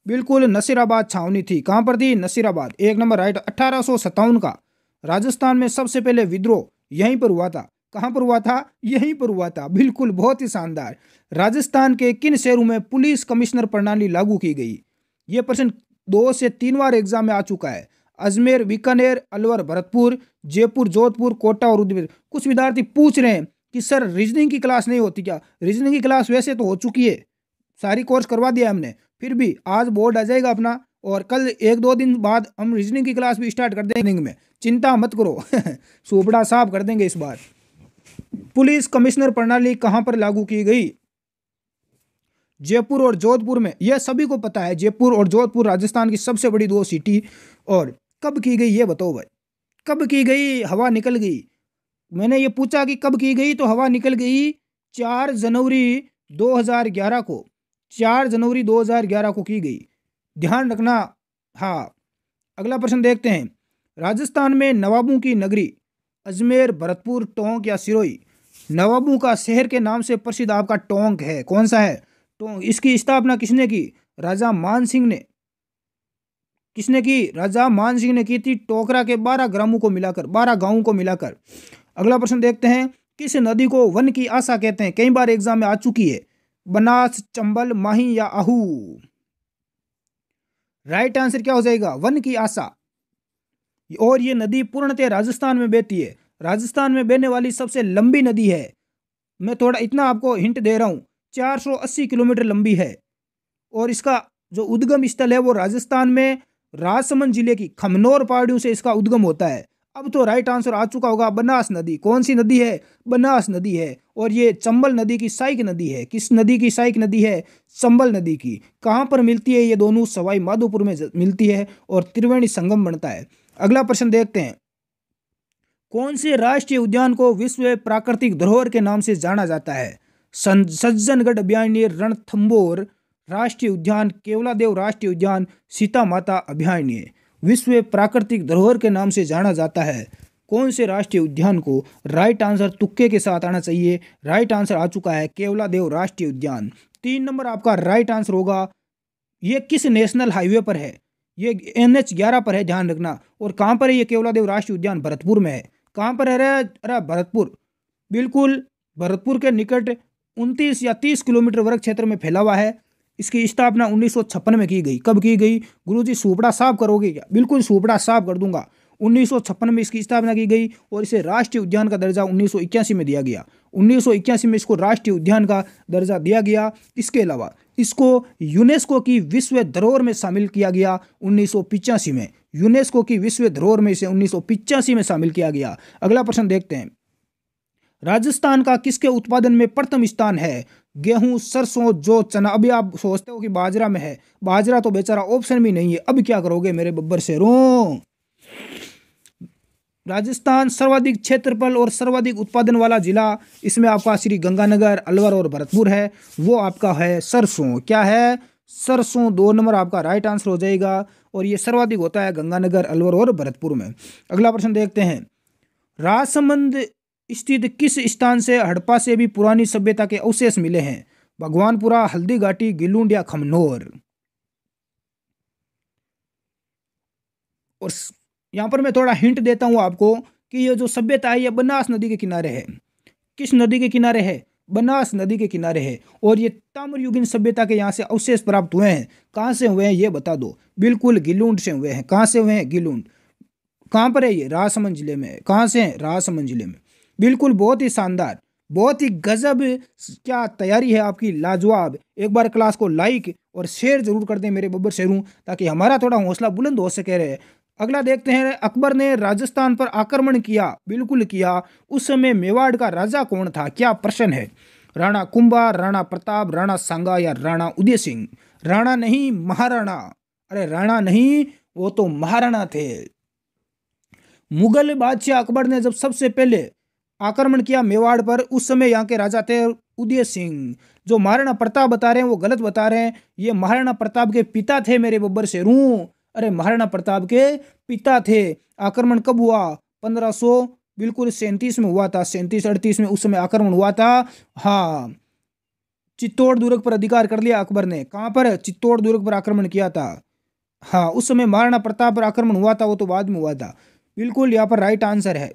Speaker 2: बिल्कुल नसीराबाद छावनी थी। कहाँ पर थी? नसीराबाद। 1 number right. 1857 का राजस्थान में सबसे पहले विद्रोह यहीं पर हुआ था। कहाँ पर हुआ था? यहीं पर हुआ था। बिल्कुल बहुत ही शानदार। राजस्थान के किन शहरों में पुलिस कमिश्नर प्रणाली लागू की गई? यह प्रश्न 2 से 3 बार एग्जाम में आ चुका है। अजमेर, बीकानेर, अलवर, भरतपुर, जयपुर, जोधपुर, कोटा और उदयपुर। कुछ विद्यार्थी पूछ रहे हैं कि सर रीजनिंग की क्लास नहीं होती क्या? रीजनिंग की क्लास वैसे तो हो चुकी है, सारी कोर्स करवा दिया हमने, फिर भी आज बोर्ड आ जाएगा अपना और कल 1-2 दिन बाद हम रीजनिंग की क्लास भी स्टार्ट कर देंगे में। चिंता मत करो सुपड़ा साफ कर देंगे इस बार। पुलिस कमिश्नर प्रणाली कहां पर लागू की गई? जयपुर और जोधपुर में। यह सभी को पता है, जयपुर और जोधपुर राजस्थान की सबसे बड़ी 2 सिटी। और कब की गई ये बताओ भाई, कब की गई? हवा निकल गई। मैंने ये पूछा कि कब की गई तो हवा निकल गई 4 जनवरी 2011 को। 4 जनवरी 2011 को की गई, ध्यान रखना। हाँ, अगला प्रश्न देखते हैं। राजस्थान में नवाबों की नगरी अजमेर, भरतपुर, टोंक या सिरोही। नवाबों का शहर के नाम से प्रसिद्ध आपका टोंक है। कौन सा है? टोंक। इसकी स्थापना किसने की? राजा मान सिंह ने। किसने की? राजा मान सिंह ने की थी, टोकरा के 12 ग्रामों को मिलाकर, 12 गांवों को मिलाकर। अगला प्रश्न देखते हैं। किस नदी को वन की आशा कहते हैं? कई बार एग्जाम में आ चुकी है। बनास, चंबल, माही या आहू। राइट आंसर क्या हो जाएगा? वन की आशा। और ये नदी पूर्णतः राजस्थान में बहती है। राजस्थान में बहने वाली सबसे लंबी नदी है। मैं थोड़ा इतना आपको हिंट दे रहा हूं, 480 किलोमीटर लंबी है। और इसका जो उद्गम स्थल है वो राजस्थान में राजसमंद जिले की खमनोर पहाड़ियों से इसका उद्गम होता है। अब तो राइट आंसर आ चुका होगा, बनास नदी। कौन सी नदी है? बनास नदी है। और ये चंबल नदी की सहायक नदी है। किस नदी की सहायक नदी है? चंबल नदी की। कहाँ पर मिलती है ये दोनों? सवाई माधोपुर में मिलती है और त्रिवेणी संगम बनता है। अगला प्रश्न देखते हैं। कौन से राष्ट्रीय उद्यान को विश्व प्राकृतिक धरोहर के नाम से जाना जाता है? सज्जनगढ़ अभयारण्य, रणथंभौर राष्ट्रीय उद्यान, केवलादेव राष्ट्रीय उद्यान, सीता माता अभयारण्य। विश्व प्राकृतिक धरोहर के नाम से जाना जाता है कौन से राष्ट्रीय उद्यान को? राइट आंसर तुक्के के साथ आना चाहिए। राइट आंसर आ चुका है केवलादेव राष्ट्रीय उद्यान। 3 नंबर आपका राइट आंसर होगा। ये किस नेशनल हाईवे पर है? ये NH 11 पर है, ध्यान रखना। और कहाँ पर है ये केवलादेव राष्ट्रीय उद्यान? भरतपुर में है। कहाँ पर है? अरे भरतपुर, बिल्कुल भरतपुर के निकट 29 या 30 किलोमीटर वर्ग क्षेत्र में फैला हुआ है। इसकी स्थापना 1956 में की गई। कब की गई? गुरुजी सुपड़ा साफ करोगे क्या? बिल्कुल सुपड़ा साफ कर दूंगा। 1956 में इसकी स्थापना की गई और इसे राष्ट्रीय उद्यान का दर्जा 1981 में दिया गया। 1981 में इसको राष्ट्रीय उद्यान का दर्जा दिया गया। इसके अलावा इसको यूनेस्को की विश्व धरोहर में शामिल किया गया 1985 में। यूनेस्को की विश्व धरोहर में इसे 1985 में शामिल किया गया। अगला प्रश्न देखते हैं। राजस्थान का किसके उत्पादन में प्रथम स्थान है? गेहूं, सरसों, जौ, चना। अभी आप सोचते हो कि बाजरा में है, बाजरा तो बेचारा ऑप्शन भी नहीं है। अब क्या करोगे मेरे बब्बर शेरों? राजस्थान सर्वाधिक क्षेत्रफल और सर्वाधिक उत्पादन वाला जिला, इसमें आपका श्री गंगानगर, अलवर और भरतपुर है, वो आपका है सरसों। क्या है? सरसों। 2 नंबर आपका राइट आंसर हो जाएगा। और ये सर्वाधिक होता है गंगानगर, अलवर और भरतपुर में। अगला प्रश्न देखते हैं, राजसमंद स्थित किस स्थान से हड़प्पा से भी पुरानी सभ्यता के अवशेष मिले हैं? भगवानपुरा, हल्दी घाटी, गिलुंड या खमनोर? और यहाँ पर मैं थोड़ा हिंट देता हूँ आपको कि ये जो सभ्यता है ये बनास नदी के किनारे है। किस नदी के किनारे है? बनास नदी के किनारे है। और ये ताम्रयुगीन सभ्यता के यहाँ से अवशेष प्राप्त हुए हैं। कहाँ से हुए हैं ये बता दो। बिल्कुल गिलुंड से हुए हैं। कहाँ से हुए हैं? गिलुंड। कहाँ पर है ये? राजसमंद जिले में। कहाँ से है? राजसमंद जिले में। बिल्कुल, बहुत ही शानदार, बहुत ही गजब। क्या तैयारी है आपकी, लाजवाब। एक बार क्लास को लाइक और शेयर जरूर कर दें मेरे बब्बर शेरों, ताकि हमारा थोड़ा हौसला बुलंद हो सके रहे। अगला देखते हैं, अकबर ने राजस्थान पर आक्रमण किया, बिल्कुल किया, उस समय मेवाड़ का राजा कौन था? क्या प्रश्न है? राणा कुंभा, राणा प्रताप, राणा सांगा या राणा उदय सिंह? राणा नहीं, महाराणा। अरे राणा नहीं, वो तो महाराणा थे। मुगल बादशाह अकबर ने जब सबसे पहले आक्रमण किया मेवाड़ पर, उस समय यहाँ के राजा थे उदय सिंह। जो महाराणा प्रताप बता रहे हैं वो गलत बता रहे हैं। ये महाराणा प्रताप के पिता थे मेरे बब्बर शेरों। अरे महाराणा प्रताप के पिता थे। आक्रमण कब हुआ? 1500 बिल्कुल 37 में हुआ था। 37-38 में उस समय आक्रमण हुआ था। हाँ, चित्तौड़ दुर्ग पर अधिकार कर लिया अकबर ने। कहाँ पर? चित्तौड़ दुर्ग पर आक्रमण किया था। हाँ, उस समय महाराणा प्रताप पर आक्रमण हुआ था, वो तो बाद में हुआ था। बिल्कुल, यहाँ पर राइट आंसर है।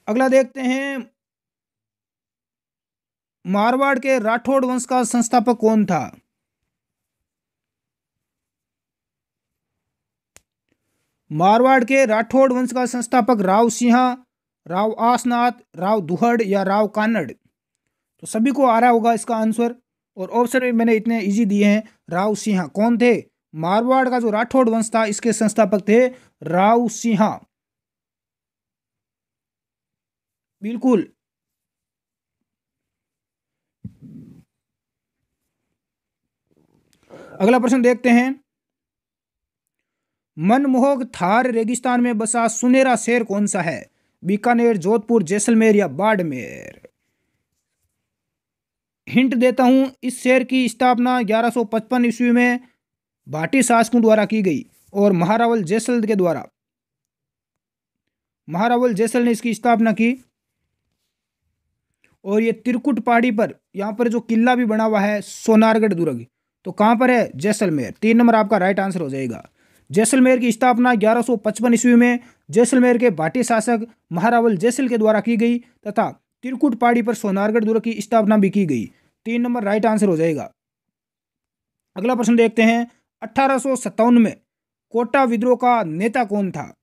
Speaker 2: अगला देखते हैं, मारवाड़ के राठौड़ वंश का संस्थापक कौन था? मारवाड़ के राठौड़ वंश का संस्थापक राव सिंहा, राव आसनाथ, राव दुहड़ या राव कानड़? तो सभी को आ रहा होगा इसका आंसर। और ऑप्शन में मैंने इतने इजी दिए हैं। राव सिंहा कौन थे? मारवाड़ का जो राठौड़ वंश था इसके संस्थापक थे राव सिंहा। बिल्कुल। अगला प्रश्न देखते हैं, मनमोहक थार रेगिस्तान में बसा सुनहरा शहर कौन सा है? बीकानेर, जोधपुर, जैसलमेर या बाड़मेर? हिंट देता हूं, इस शहर की स्थापना 1155 ईस्वी में भाटी शासकों द्वारा की गई और महारावल जैसल के द्वारा। महारावल जैसल ने इसकी स्थापना की। और ये त्रिकुट पहाड़ी पर यहाँ पर जो किला भी बना हुआ है सोनारगढ़ दुर्ग, तो कहाँ पर है? जैसलमेर। 3 नंबर आपका राइट आंसर हो जाएगा। जैसलमेर की स्थापना 1155 ईस्वी में जैसलमेर के भाटी शासक महारावल जैसल के द्वारा की गई तथा त्रिकुट पहाड़ी पर सोनारगढ़ दुर्ग की स्थापना भी की गई। 3 नंबर राइट आंसर हो जाएगा। अगला प्रश्न देखते हैं, 1857 में कोटा विद्रोह का नेता कौन था?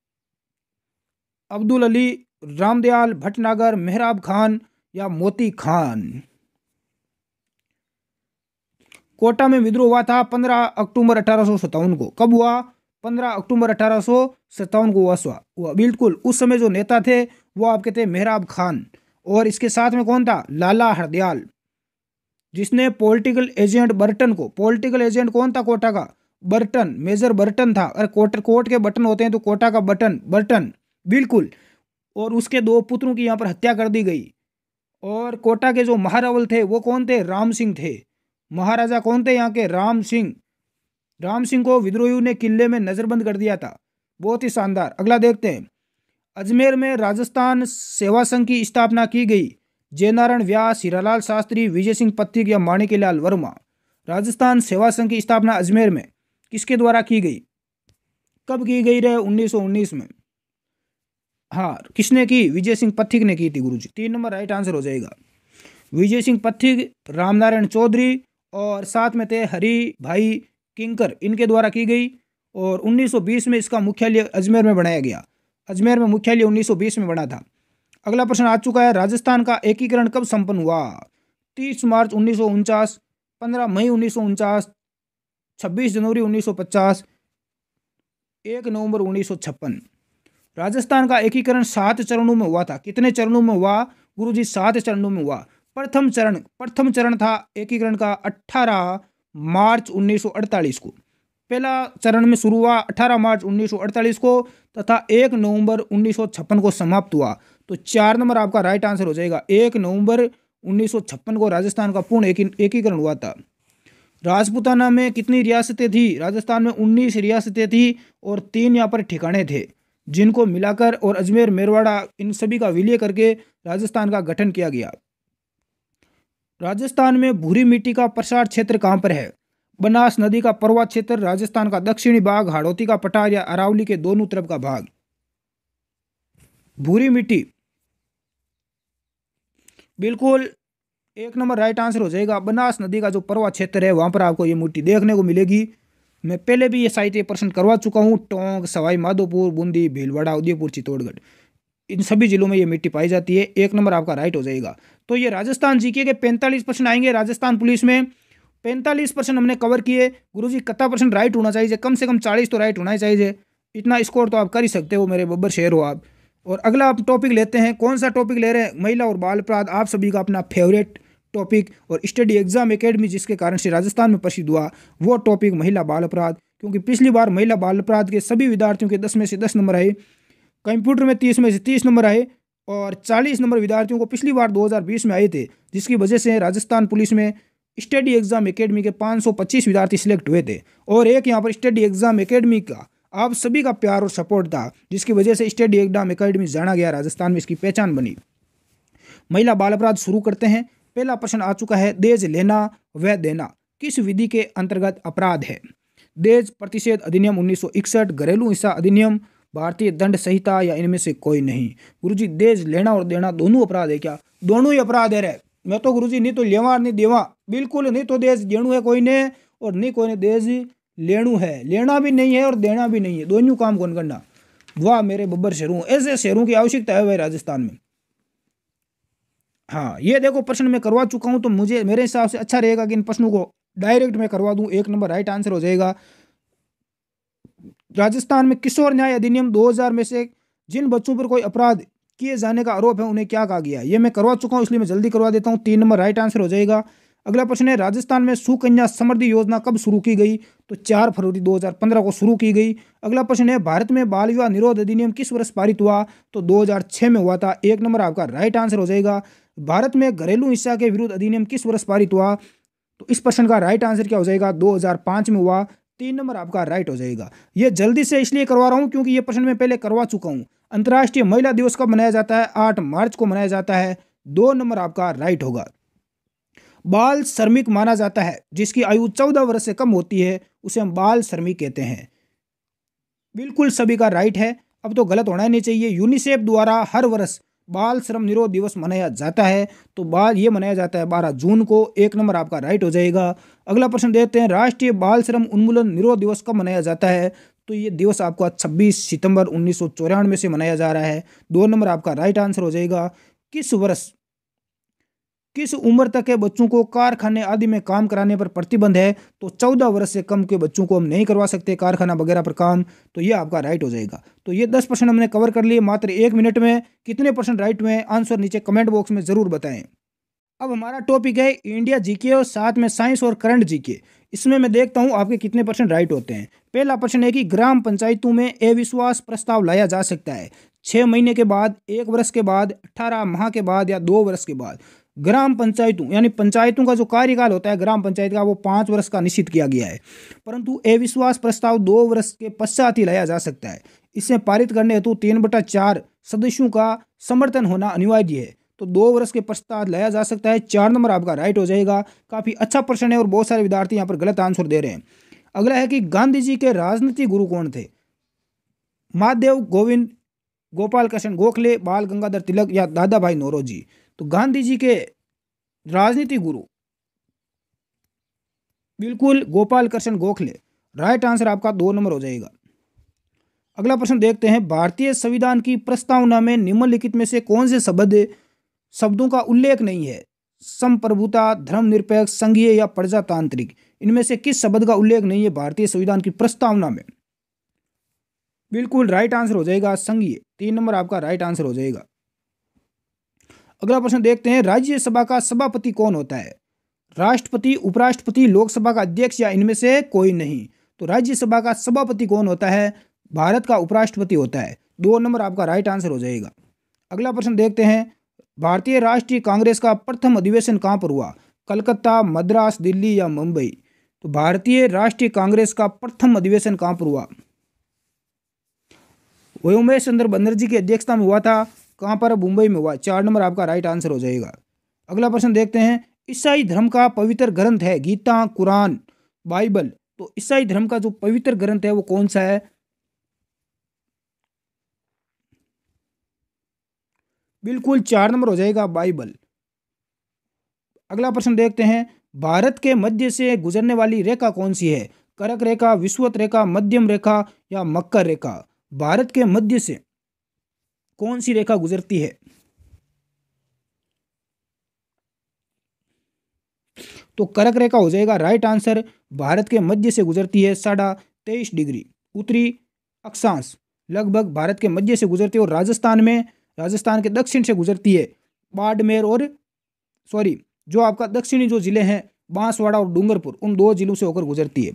Speaker 2: अब्दुल अली, रामदयाल भटनागर, मेहराब खान या मोती खान? कोटा में विद्रोह हुआ था 15 अक्टूबर 1857 को। कब हुआ? 15 अक्टूबर 1857 को हुआ। बिल्कुल, उस समय जो नेता थे वो आपके थे मेहराब खान। और इसके साथ में कौन था? लाला हरदयाल, जिसने पॉलिटिकल एजेंट बर्टन को, पॉलिटिकल एजेंट कौन था कोटा का? बर्टन, मेजर बर्टन था। अरे कोट के बटन होते हैं तो कोटा का बटन, बर्टन। बिल्कुल। और उसके 2 पुत्रों की यहाँ पर हत्या कर दी गई। और कोटा के जो महारावल थे वो कौन थे? राम सिंह थे। महाराजा कौन थे यहाँ के? राम सिंह। राम सिंह को विद्रोहियों ने किले में नजरबंद कर दिया था। बहुत ही शानदार। अगला देखते हैं, अजमेर में राजस्थान सेवा संघ की स्थापना की गई। जयनारायण व्यास, हीरालाल शास्त्री, विजय सिंह पथिक या माणिक्यलाल वर्मा? राजस्थान सेवा संघ की स्थापना अजमेर में किसके द्वारा की गई? कब की गई रहे? 1919 में। हाँ, किसने की? विजय सिंह पथिक ने की थी गुरुजी। 3 नंबर राइट आंसर हो जाएगा। विजय सिंह पथिक, रामनारायण चौधरी और साथ में थे हरि भाई किंकर, इनके द्वारा की गई। और 1920 में इसका मुख्यालय अजमेर में बनाया गया। अजमेर में मुख्यालय 1920 में बना था। अगला प्रश्न आ चुका है, राजस्थान का एकीकरण कब संपन्न हुआ? 30 मार्च 1949, 15 मई 1949, 26 जनवरी 1950, 1 नवंबर 1956? राजस्थान का एकीकरण 7 चरणों में हुआ था। कितने चरणों में हुआ गुरुजी? 7 चरणों में हुआ। प्रथम चरण था एकीकरण का 18 मार्च 1948 को। पहला चरण में शुरू हुआ 18 मार्च 1948 को, तथा 1 नवंबर 1956 को समाप्त हुआ। तो 4 नंबर आपका राइट आंसर हो जाएगा। 1 नवंबर 1956 को राजस्थान का पूर्ण एकीकरण हुआ था। राजपूताना में कितनी रियासतें थी? राजस्थान में 19 रियासतें थी और 3 यहाँ पर ठिकाने थे, जिनको मिलाकर और अजमेर मेरवाड़ा इन सभी का विलय करके राजस्थान का गठन किया गया। राजस्थान में भूरी मिट्टी का प्रसार क्षेत्र कहाँ पर है? बनास नदी का पर्वत क्षेत्र, राजस्थान का दक्षिणी भाग, हाड़ौती का पठार या अरावली के दोनों तरफ का भाग। भूरी मिट्टी, बिल्कुल 1 नंबर राइट आंसर हो जाएगा। बनास नदी का जो पर्वत क्षेत्र है वहां पर आपको ये मिट्टी देखने को मिलेगी। मैं पहले भी ये साइट 1% करवा चुका हूँ। टोंक, सवाई माधोपुर, बूंदी, भीलवाड़ा, उदयपुर, चित्तौड़गढ़, इन सभी जिलों में ये मिट्टी पाई जाती है। 1 नंबर आपका राइट हो जाएगा। तो ये राजस्थान जीके के 45% आएंगे। राजस्थान पुलिस में 45% हमने कवर किए। गुरुजी कितना परसेंट राइट होना चाहिए? कम से कम 40 तो राइट होना ही चाहिए। इतना स्कोर तो आप कर ही सकते हो, मेरे बब्बर शेर हो आप। और अगला आप टॉपिक लेते हैं। कौन सा टॉपिक ले रहे हैं? महिला और बाल अपराध, आप सभी का अपना फेवरेट टॉपिक और स्टडी एग्जाम एकेडमी जिसके कारण से राजस्थान में प्रसिद्ध हुआ, वो टॉपिक महिला बाल अपराध। क्योंकि पिछली बार महिला बाल अपराध के सभी विद्यार्थियों के 10 में से 10 नंबर आए, कंप्यूटर में 30 में से 30 नंबर आए और 40 नंबर विद्यार्थियों को पिछली बार 2020 में आए थे, जिसकी वजह से राजस्थान पुलिस में स्टडी एग्जाम एकेडमी के 525 विद्यार्थी सिलेक्ट हुए थे। और एक यहाँ पर स्टडी एग्जाम एकेडमी का आप सभी का प्यार और सपोर्ट था, जिसकी वजह से स्टडी एग्जाम एकेडमी जाना गया, राजस्थान में इसकी पहचान बनी। महिला बाल अपराध शुरू करते हैं। पहला प्रश्न आ चुका है, दहेज लेना व देना किस विधि के अंतर्गत अपराध है? दहेज प्रतिषेध अधिनियम 1961, घरेलू हिंसा अधिनियम, भारतीय दंड संहिता या इनमें से कोई नहीं? गुरुजी दहेज लेना और देना दोनों अपराध है क्या? दोनों ही अपराध है रे। मैं तो गुरुजी नहीं तो लेवा नहीं देवा, बिल्कुल नहीं तो दहेज देणु है कोई ने और नहीं कोई ने दहेज लेणु है। लेना भी नहीं है और देना भी नहीं है, दोनों काम कौन करना? वाह मेरे बब्बर शेरों, ऐसे शेरों की आवश्यकता है भाई राजस्थान में। हाँ ये देखो प्रश्न मैं करवा चुका हूं, तो मुझे मेरे हिसाब से अच्छा रहेगा कि इन प्रश्नों को डायरेक्ट मैं करवा दूं। 1 नंबर राइट आंसर हो जाएगा। राजस्थान में किशोर न्याय अधिनियम 2000 में से जिन बच्चों पर कोई अपराध किए जाने का आरोप है उन्हें क्या कहा गया? ये मैं करवा चुका हूं, इसलिए मैं जल्दी करवा देता हूं। 3 नंबर राइट आंसर हो जाएगा। अगला प्रश्न है, राजस्थान में सुकन्या समृद्धि योजना कब शुरू की गई? तो 4 फरवरी 2015 को शुरू की गई। अगला प्रश्न है, भारत में बाल विवाह निरोध अधिनियम किस वर्ष पारित हुआ? तो 2006 में हुआ था। 1 नंबर आपका राइट आंसर हो जाएगा। भारत में घरेलू हिंसा के विरुद्ध अधिनियम किस वर्ष पारित हुआ? तो इस प्रश्न का राइट आंसर क्या हो जाएगा? 2005 में हुआ। 3 नंबर आपका राइट हो जाएगा। ये जल्दी से इसलिए करवा रहा हूं क्योंकि ये प्रश्न मैं पहले करवा चुका हूं। अंतर्राष्ट्रीय महिला दिवस कब मनाया जाता है? 8 मार्च को मनाया जाता है। 2 नंबर आपका राइट होगा। बाल श्रमिक माना जाता है जिसकी आयु 14 वर्ष से कम होती है, उसे हम बाल श्रमिक कहते हैं। बिल्कुल सभी का राइट है, अब तो गलत होना ही नहीं चाहिए। यूनिसेफ द्वारा हर वर्ष बाल श्रम निरोध दिवस मनाया जाता है, तो बाल ये मनाया जाता है 12 जून को। 1 नंबर आपका राइट हो जाएगा। अगला प्रश्न देखते हैं, राष्ट्रीय बाल श्रम उन्मूलन निरोध दिवस कब मनाया जाता है? तो ये दिवस आपका 26 सितंबर 1994 से मनाया जा रहा है। 2 नंबर आपका राइट आंसर हो जाएगा। किस वर्ष किस उम्र तक के बच्चों को कारखाने आदि में काम कराने पर प्रतिबंध है? तो 14 वर्ष से कम के बच्चों को हम नहीं करवा सकते कारखाना वगैरह पर काम, तो ये आपका राइट हो जाएगा। तो ये 10 प्रश्न हमने कवर कर लिए मात्र 1 मिनट में। कितने परसेंट राइट हुए आंसर नीचे कमेंट बॉक्स में जरूर बताएं। अब हमारा टॉपिक है इंडिया जीके और साथ में साइंस और करंट जीके। इसमें मैं देखता हूं आपके कितने परसेंट राइट होते हैं। पहला प्रश्न है कि ग्राम पंचायतों में अविश्वास प्रस्ताव लाया जा सकता है 6 महीने के बाद, 1 वर्ष के बाद, 18 माह के बाद या 2 वर्ष के बाद? ग्राम पंचायतों यानी पंचायतों का जो कार्यकाल होता है ग्राम पंचायत का, वो 5 वर्ष का निश्चित किया गया है, परंतु अविश्वास प्रस्ताव 2 वर्ष के पश्चात ही लाया जा सकता है। इसे पारित करने हेतु 3/4 सदस्यों का समर्थन होना अनिवार्य है, तो 2 वर्ष के पश्चात लाया जा सकता है। 4 नंबर आपका राइट हो जाएगा। काफी अच्छा प्रश्न है और बहुत सारे विद्यार्थी यहाँ पर गलत आंसर दे रहे हैं। अगला है कि गांधी जी के राजनीतिक गुरु कौन थे? महादेव गोविंद, गोपाल कृष्ण गोखले, बाल गंगाधर तिलक या दादा भाई नौरोजी? तो गांधी जी के राजनीतिक गुरु बिल्कुल गोपाल कृष्ण गोखले। राइट आंसर आपका 2 नंबर हो जाएगा। अगला प्रश्न देखते हैं, भारतीय संविधान की प्रस्तावना में निम्नलिखित में से कौन से शब्दों का उल्लेख नहीं है? संप्रभुता, धर्मनिरपेक्ष, संघीय या प्रजातांत्रिक? इनमें से किस शब्द का उल्लेख नहीं है भारतीय संविधान की प्रस्तावना में? बिल्कुल राइट आंसर हो जाएगा संघीय। 3 नंबर आपका राइट आंसर हो जाएगा। अगला प्रश्न देखते हैं, राज्यसभा का सभापति कौन होता है? राष्ट्रपति, उपराष्ट्रपति, लोकसभा का अध्यक्ष या इनमें से कोई नहीं? तो राज्यसभा का सभापति कौन होता है? भारत का उपराष्ट्रपति होता है। 2 नंबर आपका राइट आंसर हो जाएगा। अगला प्रश्न देखते हैं, भारतीय राष्ट्रीय कांग्रेस का प्रथम अधिवेशन कहाँ पर हुआ? कलकत्ता, मद्रास, दिल्ली या मुंबई? तो भारतीय राष्ट्रीय कांग्रेस का प्रथम अधिवेशन कहाँ पर हुआ? वो उमेश चंद्र बनर्जी की अध्यक्षता में हुआ था। कहाँ पर? मुंबई में हुआ। 4 नंबर आपका राइट आंसर हो जाएगा। अगला प्रश्न देखते हैं, ईसाई धर्म का पवित्र ग्रंथ है गीता, कुरान, बाइबल। तो ईसाई धर्म का जो पवित्र ग्रंथ है वो कौन सा है? बिल्कुल 4 नंबर हो जाएगा, बाइबल। अगला प्रश्न देखते हैं, भारत के मध्य से गुजरने वाली रेखा कौन सी है? कर्क रेखा, विषुवत रेखा, मध्यम रेखा या मकर रेखा? भारत के मध्य से कौन सी रेखा गुजरती है? तो कर्क रेखा हो जाएगा राइट आंसर। भारत के मध्य से गुजरती है 23.5 डिग्री उत्तरी अक्षांश, लगभग भारत के मध्य से गुजरती है। और राजस्थान के दक्षिण से गुजरती है। बाड़मेर और जो आपका दक्षिणी जो जिले हैं बांसवाड़ा और डूंगरपुर, उन 2 जिलों से होकर गुजरती है।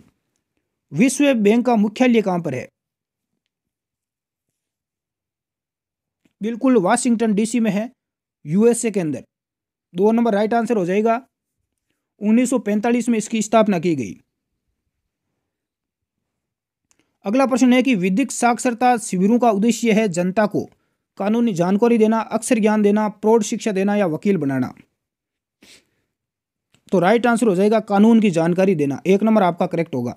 Speaker 2: विश्व बैंक का मुख्यालय कहां पर है? बिल्कुल वाशिंगटन डीसी में है, यूएसए के अंदर। 2 नंबर राइट आंसर हो जाएगा। 1945 में इसकी स्थापना की गई। अगला प्रश्न है कि विधिक साक्षरता शिविरों का उद्देश्य है जनता को कानूनी जानकारी देना, अक्षर ज्ञान देना, प्रौढ़ शिक्षा देना या वकील बनाना? तो राइट आंसर हो जाएगा कानून की जानकारी देना। 1 नंबर आपका करेक्ट होगा।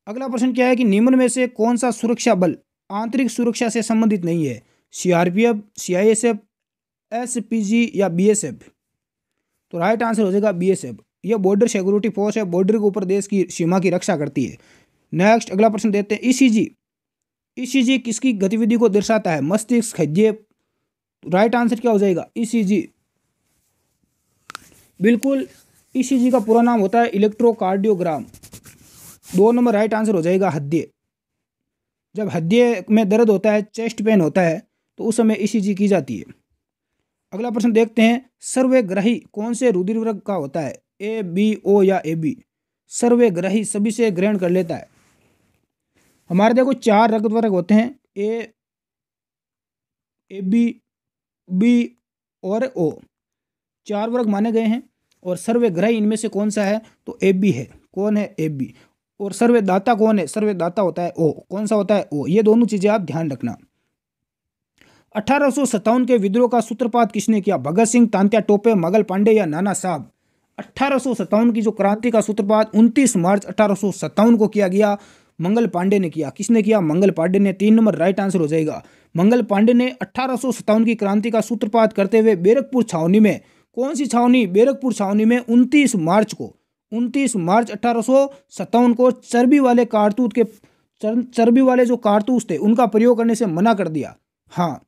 Speaker 2: अगला प्रश्न क्या है कि निम्न में से कौन सा सुरक्षा बल आंतरिक सुरक्षा से संबंधित नहीं है? सीआरपीएफ, सीआईएसएफ, एसपीजी या बीएसएफ? तो राइट आंसर हो जाएगा बीएसएफ। यह बॉर्डर सिक्योरिटी फोर्स है, बॉर्डर के ऊपर देश की सीमा की रक्षा करती है। नेक्स्ट अगला प्रश्न देते हैं, ईसीजी किसकी गतिविधि को दर्शाता है? मस्तिष्क, हृदय? राइट आंसर क्या हो जाएगा? ईसीजी। बिल्कुल ईसीजी का पूरा नाम होता है इलेक्ट्रोकार्डियोग्राम। 2 नंबर राइट आंसर हो जाएगा हृदय। जब हृदय में दर्द होता है, चेस्ट पेन होता है, तो उस समय ईसीजी की जाती है। अगला प्रश्न देखते हैं, सर्वग्राही कौन से रुधिर वर्ग का होता है? ए, बी, ओ या ए बी? सर्वग्राही सभी से ग्रहण कर लेता है। हमारे देखो 4 रक्त वर्ग होते हैं, ए बी और ओ। 4 वर्ग माने गए हैं और सर्वग्राही इनमें से कौन सा है? तो ए बी है। कौन है? A B. और सर्वदाता कौन है? सर्वदाता होता है ओ। कौन सा होता है? ओ। ये दोनों चीजें आप ध्यान रखना। 1857 के विद्रोह का सूत्रपात किसने किया? भगत सिंह, तात्या टोपे, मंगल पांडे या नाना साहब? 1857 की जो क्रांति का सूत्रपात 29 मार्च 1857 को किया गया, मंगल पांडे ने किया। किसने किया? मंगल पांडे ने। 3 नंबर राइट आंसर हो जाएगा। मंगल पांडे ने 1857 की क्रांति का सूत्रपात करते हुए बैरकपुर छावनी में, कौन सी छावनी? बैरकपुर छावनी में 29 मार्च 1857 को चर्बी वाले जो कारतूस थे उनका प्रयोग करने से मना कर दिया। हाँ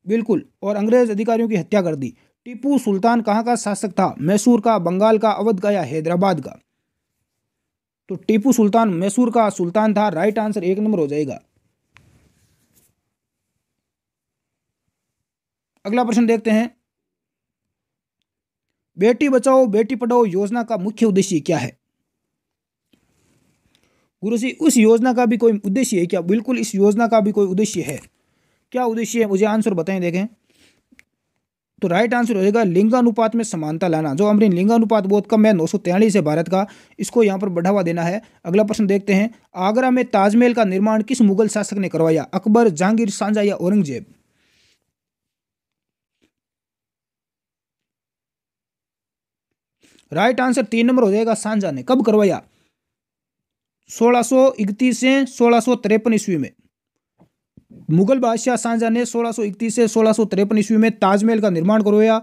Speaker 2: बिल्कुल। और अंग्रेज अधिकारियों की हत्या कर दी। टीपू सुल्तान कहाँ का शासक था? मैसूर का, बंगाल का, अवध का या हैदराबाद का? तो टीपू सुल्तान मैसूर का सुल्तान था। राइट आंसर 1 नंबर हो जाएगा। अगला प्रश्न देखते हैं, बेटी बचाओ बेटी पढ़ाओ योजना का मुख्य उद्देश्य क्या है? गुरु जी उस योजना का भी कोई उद्देश्य है क्या? बिल्कुल इस योजना का भी कोई उद्देश्य है। क्या उद्देश्य है? मुझे आंसर बताएं। देखें तो राइट आंसर हो जाएगा लिंगानुपात में समानता लाना। जो हमारी लिंगानुपात बहुत कम है, 943 है भारत का, इसको यहाँ पर बढ़ावा देना है। अगला प्रश्न देखते हैं, आगरा में ताजमहल का निर्माण किस मुगल शासक ने करवाया? अकबर, जहांगीर, शाहजहां या औरंगजेब? राइट आंसर 3 नंबर हो जाएगा, शाहजहां ने। कब करवाया? 1631 से 1653 ईस्वी में। मुगल बादशाह शाहजहां ने 1631 से 1653 ईस्वी में ताजमहल का निर्माण करवाया।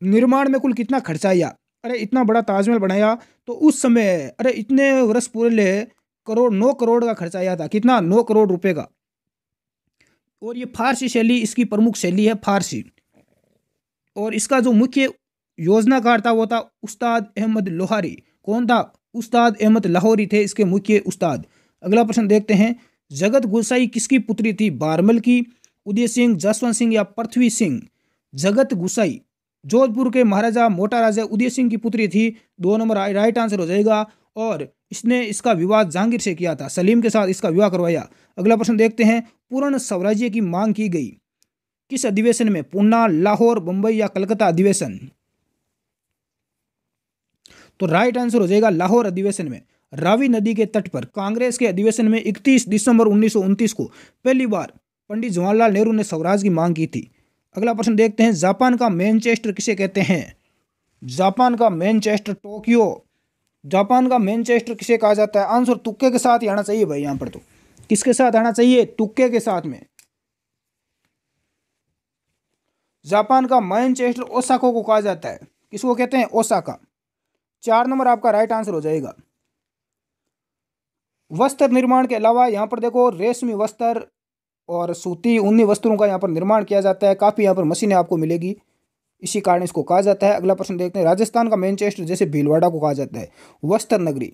Speaker 2: निर्माण में कुल कितना खर्चा आया? अरे इतना बड़ा ताजमहल बनाया तो उस समय, अरे इतने वर्ष पूरे 9 करोड़ का खर्चा आया था। कितना? 9 करोड़ रुपए का। और ये फारसी शैली इसकी प्रमुख शैली है, फारसी। और इसका जो मुख्य योजनाकार था वो था उस्ताद अहमद लोहारी। कौन था? उस्ताद अहमद लाहौरी थे इसके मुख्य उस्ताद। अगला प्रश्न देखते हैं, जगत गुसाई किसकी पुत्री थी? बारमल की, उदय सिंह, जसवंत सिंह या पृथ्वी सिंह? जगत गुसाई जोधपुर के महाराजा मोटा राजा उदय सिंह की पुत्री थी। 2 नंबर राइट आंसर हो जाएगा। और इसने इसका विवाह जहांगीर से किया था, सलीम के साथ इसका विवाह करवाया। अगला प्रश्न देखते हैं, पूर्ण स्वराज्य की मांग की गई किस अधिवेशन में? पूना, लाहौर, मुंबई या कलकत्ता अधिवेशन? तो राइट आंसर हो जाएगा लाहौर अधिवेशन में। रावी नदी के तट पर कांग्रेस के अधिवेशन में 31 दिसंबर 1929 को पहली बार पंडित जवाहरलाल नेहरू ने स्वराज की मांग की थी। अगला प्रश्न देखते हैं, जापान का मैनचेस्टर किसे कहते हैं? जापान का मैनचेस्टर, टोक्यो। जापान का मैनचेस्टर किसे कहा जाता है? आंसर तुक्के के साथ ही आना चाहिए भाई, यहां पर तो किसके साथ आना चाहिए? तुक्के के साथ में। जापान का मैनचेस्टर ओसाका को कहा जाता है। किसको कहते हैं? ओसाका। 4 नंबर आपका राइट आंसर हो जाएगा। वस्त्र निर्माण के अलावा यहाँ पर देखो रेशमी वस्त्र और सूती ऊनी वस्त्रों का यहाँ पर निर्माण किया जाता है। काफ़ी यहाँ पर मशीनें आपको मिलेगी, इसी कारण इसको कहा जाता है। अगला प्रश्न देखते हैं, राजस्थान का मैनचेस्टर जैसे भीलवाड़ा को कहा जाता है वस्त्र नगरी।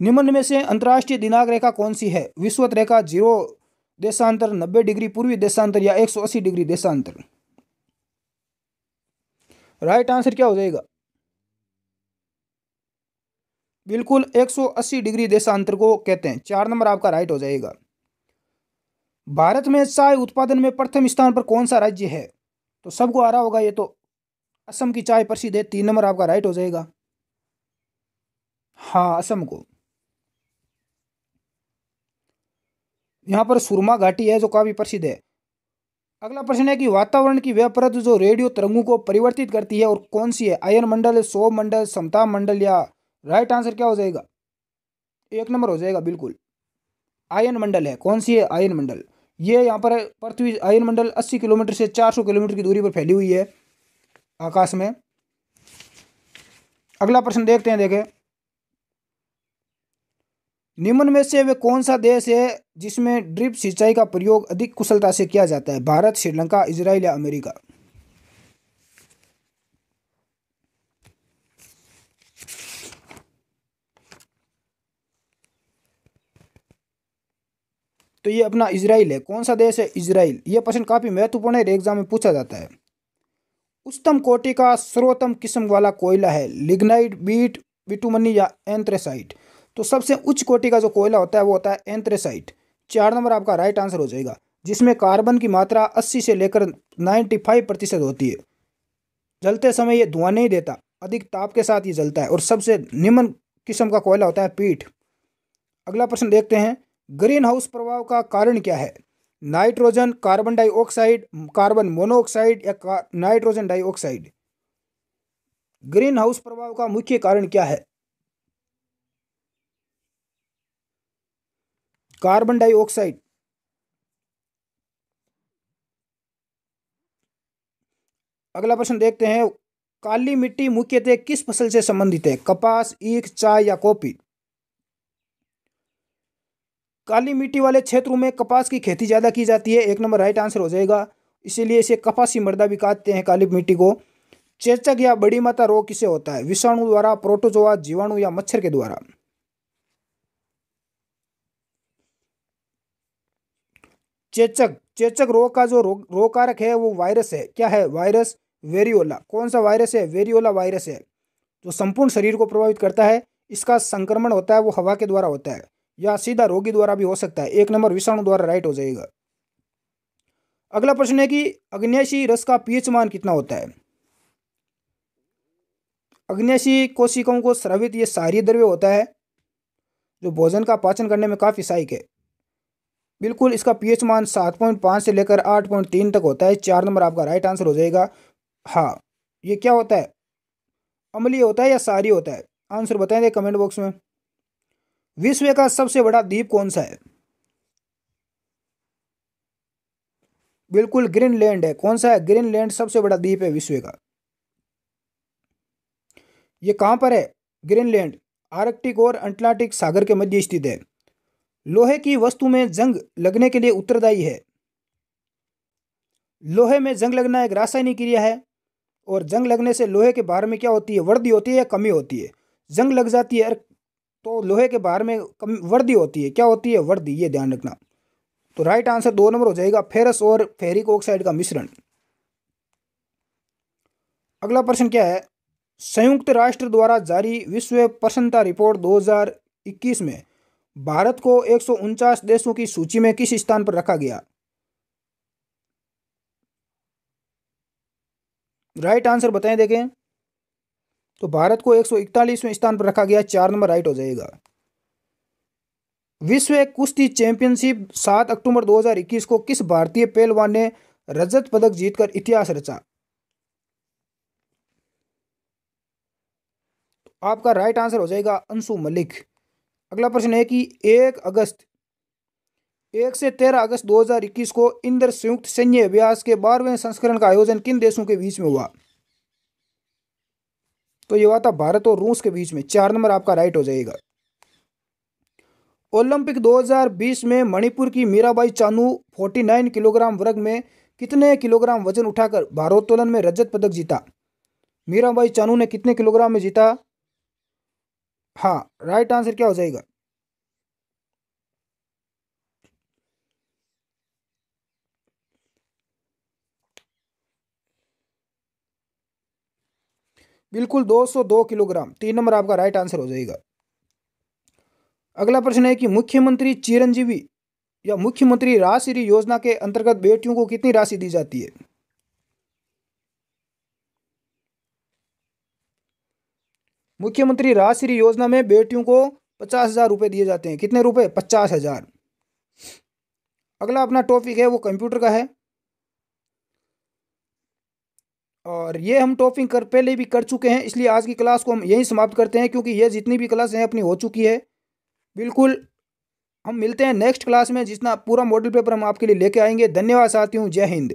Speaker 2: निम्न में से अंतर्राष्ट्रीय दिनांक रेखा कौन सी है? विषुवत रेखा, 0 देशांतर, 90 डिग्री पूर्वी देशांतर या 180 डिग्री देशांतर? राइट आंसर क्या हो जाएगा? बिल्कुल 180 डिग्री देशांतर को कहते हैं। 4 नंबर आपका राइट हो जाएगा। भारत में चाय उत्पादन में प्रथम स्थान पर कौन सा राज्य है? तो सबको आ रहा होगा, ये तो असम की चाय प्रसिद्ध है। 3 नंबर आपका राइट हो जाएगा। हाँ, असम को। यहां पर सुरमा घाटी है जो काफी प्रसिद्ध है। अगला प्रश्न है कि वातावरण की वह परत जो रेडियो तरंगों को परिवर्तित करती है और कौन सी है? आयन मंडल, सौर मंडल, समताप मंडल या? राइट आंसर क्या हो जाएगा? 1 नंबर हो जाएगा, बिल्कुल आयन मंडल है। कौन सी है? आयन मंडल। ये यहाँ पर पृथ्वी आयन मंडल 80 किलोमीटर से 400 किलोमीटर की दूरी पर फैली हुई है आकाश में। अगला प्रश्न देखते हैं, देखें, निम्न में से वे कौन सा देश है जिसमें ड्रिप सिंचाई का प्रयोग अधिक कुशलता से किया जाता है? भारत, श्रीलंका, इजराइल या अमेरिका? तो ये अपना इजराइल है। कौन सा देश है? इजराइल। ये प्रश्न काफी महत्वपूर्ण है, एग्जाम में पूछा जाता है। उच्चतम कोटि का सर्वोत्तम किस्म वाला कोयला है? लिग्नाइट, बीट, बिटुमनी या एंथ्रेसाइट? तो सबसे उच्च कोटि का जो कोयला होता है वो होता है एंथ्रेसाइट। 4 नंबर आपका राइट आंसर हो जाएगा, जिसमें कार्बन की मात्रा 80 से लेकर 95% होती है। जलते समय ये धुआं नहीं देता, अधिक ताप के साथ ये जलता है। और सबसे निम्न किस्म का कोयला होता है पीट। अगला प्रश्न देखते हैं, ग्रीन हाउस प्रभाव का कारण क्या है? Nitrogen, carbon dioxide, carbon monoxide या नाइट्रोजन डाइऑक्साइड? ग्रीन हाउस प्रभाव का मुख्य कारण क्या है? Carbon dioxide. अगला प्रश्न देखते हैं, काली मिट्टी मुख्यतः किस फसल से संबंधित है? कपास, ईख, चाय या कॉफी? काली मिट्टी वाले क्षेत्रों में कपास की खेती ज्यादा की जाती है। 1 नंबर राइट आंसर हो जाएगा, इसीलिए इसे कपासी मृदा भी कहते हैं काली मिट्टी को। चेचक या बड़ी माता रोग किसे होता है? विषाणु द्वारा, प्रोटोजोआ, जीवाणु या मच्छर के द्वारा? चेचक रोग का जो रोग कारक है वो वायरस है। क्या है? Virus variola. कौन सा वायरस है? वेरियोला वायरस है, जो संपूर्ण शरीर को प्रभावित करता है। इसका संक्रमण होता है वो हवा के द्वारा होता है या सीधा रोगी द्वारा भी हो सकता है। 1 नंबर विषाणु द्वारा राइट हो जाएगा। अगला प्रश्न है कि अग्न्याशी रस का पीएच मान कितना होता है? अग्न्याशी कोशिकाओं को स्रावित ये क्षारीय द्रव्य होता है जो भोजन का पाचन करने में काफी सहायक है। बिल्कुल इसका पीएच मान 7.5 से लेकर 8.3 तक होता है। 4 नंबर आपका राइट आंसर हो जाएगा। हाँ, ये क्या होता है? अम्लीय होता है या क्षारीय होता है? आंसर बताएंगे कमेंट बॉक्स में। विश्व का सबसे बड़ा द्वीप कौन सा है? बिल्कुल ग्रीनलैंड है। कौन सा है? ग्रीनलैंड सबसे बड़ा द्वीप है विश्व का। ये कहां पर है? ग्रीनलैंड आर्कटिक और अटलांटिक सागर के मध्य स्थित है। लोहे की वस्तु में जंग लगने के लिए उत्तरदायी है? लोहे में जंग लगना एक रासायनिक क्रिया है और जंग लगने से लोहे के भार में क्या होती है? वृद्धि होती है या कमी होती है? जंग लग जाती है तो लोहे के भार में वृद्धि होती है। क्या होती है? वृद्धि। ये ध्यान रखना। तो राइट आंसर 2 नंबर हो जाएगा, फेरस और फेरिक ऑक्साइड का मिश्रण। अगला प्रश्न क्या है? संयुक्त राष्ट्र द्वारा जारी विश्व प्रसन्नता रिपोर्ट 2021 में भारत को 149 देशों की सूची में किस स्थान पर रखा गया? राइट आंसर बताएं देखें। तो भारत को 141वें स्थान पर रखा गया, 4 नंबर राइट हो जाएगा। विश्व कुश्ती चैंपियनशिप 7 अक्टूबर 2021 को किस भारतीय पहलवान ने रजत पदक जीतकर इतिहास रचा? आपका राइट आंसर हो जाएगा अंशु मलिक। अगला प्रश्न है कि 1 से 13 अगस्त 2021 को इंद्र संयुक्त सैन्य अभ्यास के 12वें संस्करण का आयोजन किन देशों के बीच में हुआ? तो ये हुआ था भारत और रूस के बीच में, 4 नंबर आपका राइट हो जाएगा। ओलंपिक 2020 में मणिपुर की मीराबाई चानू 49 किलोग्राम वर्ग में कितने किलोग्राम वजन उठाकर भारोत्तोलन में रजत पदक जीता? मीराबाई चानू ने कितने किलोग्राम में जीता? हाँ, राइट आंसर क्या हो जाएगा? बिल्कुल 202 किलोग्राम, 3 नंबर आपका राइट आंसर हो जाएगा। अगला प्रश्न है कि मुख्यमंत्री चिरंजीवी या मुख्यमंत्री राजश्री योजना के अंतर्गत बेटियों को कितनी राशि दी जाती है? मुख्यमंत्री राजश्री योजना में बेटियों को 50,000 रुपये दिए जाते हैं। कितने रुपए? 50,000। अगला अपना टॉपिक है वो कंप्यूटर का है, और ये हम टॉपिक पहले भी कर चुके हैं, इसलिए आज की क्लास को हम यहीं समाप्त करते हैं, क्योंकि ये जितनी भी क्लास हैं अपनी हो चुकी है। बिल्कुल, हम मिलते हैं नेक्स्ट क्लास में, जितना पूरा मॉडल पेपर हम आपके लिए लेके आएंगे। धन्यवाद साथियों, जय हिंद।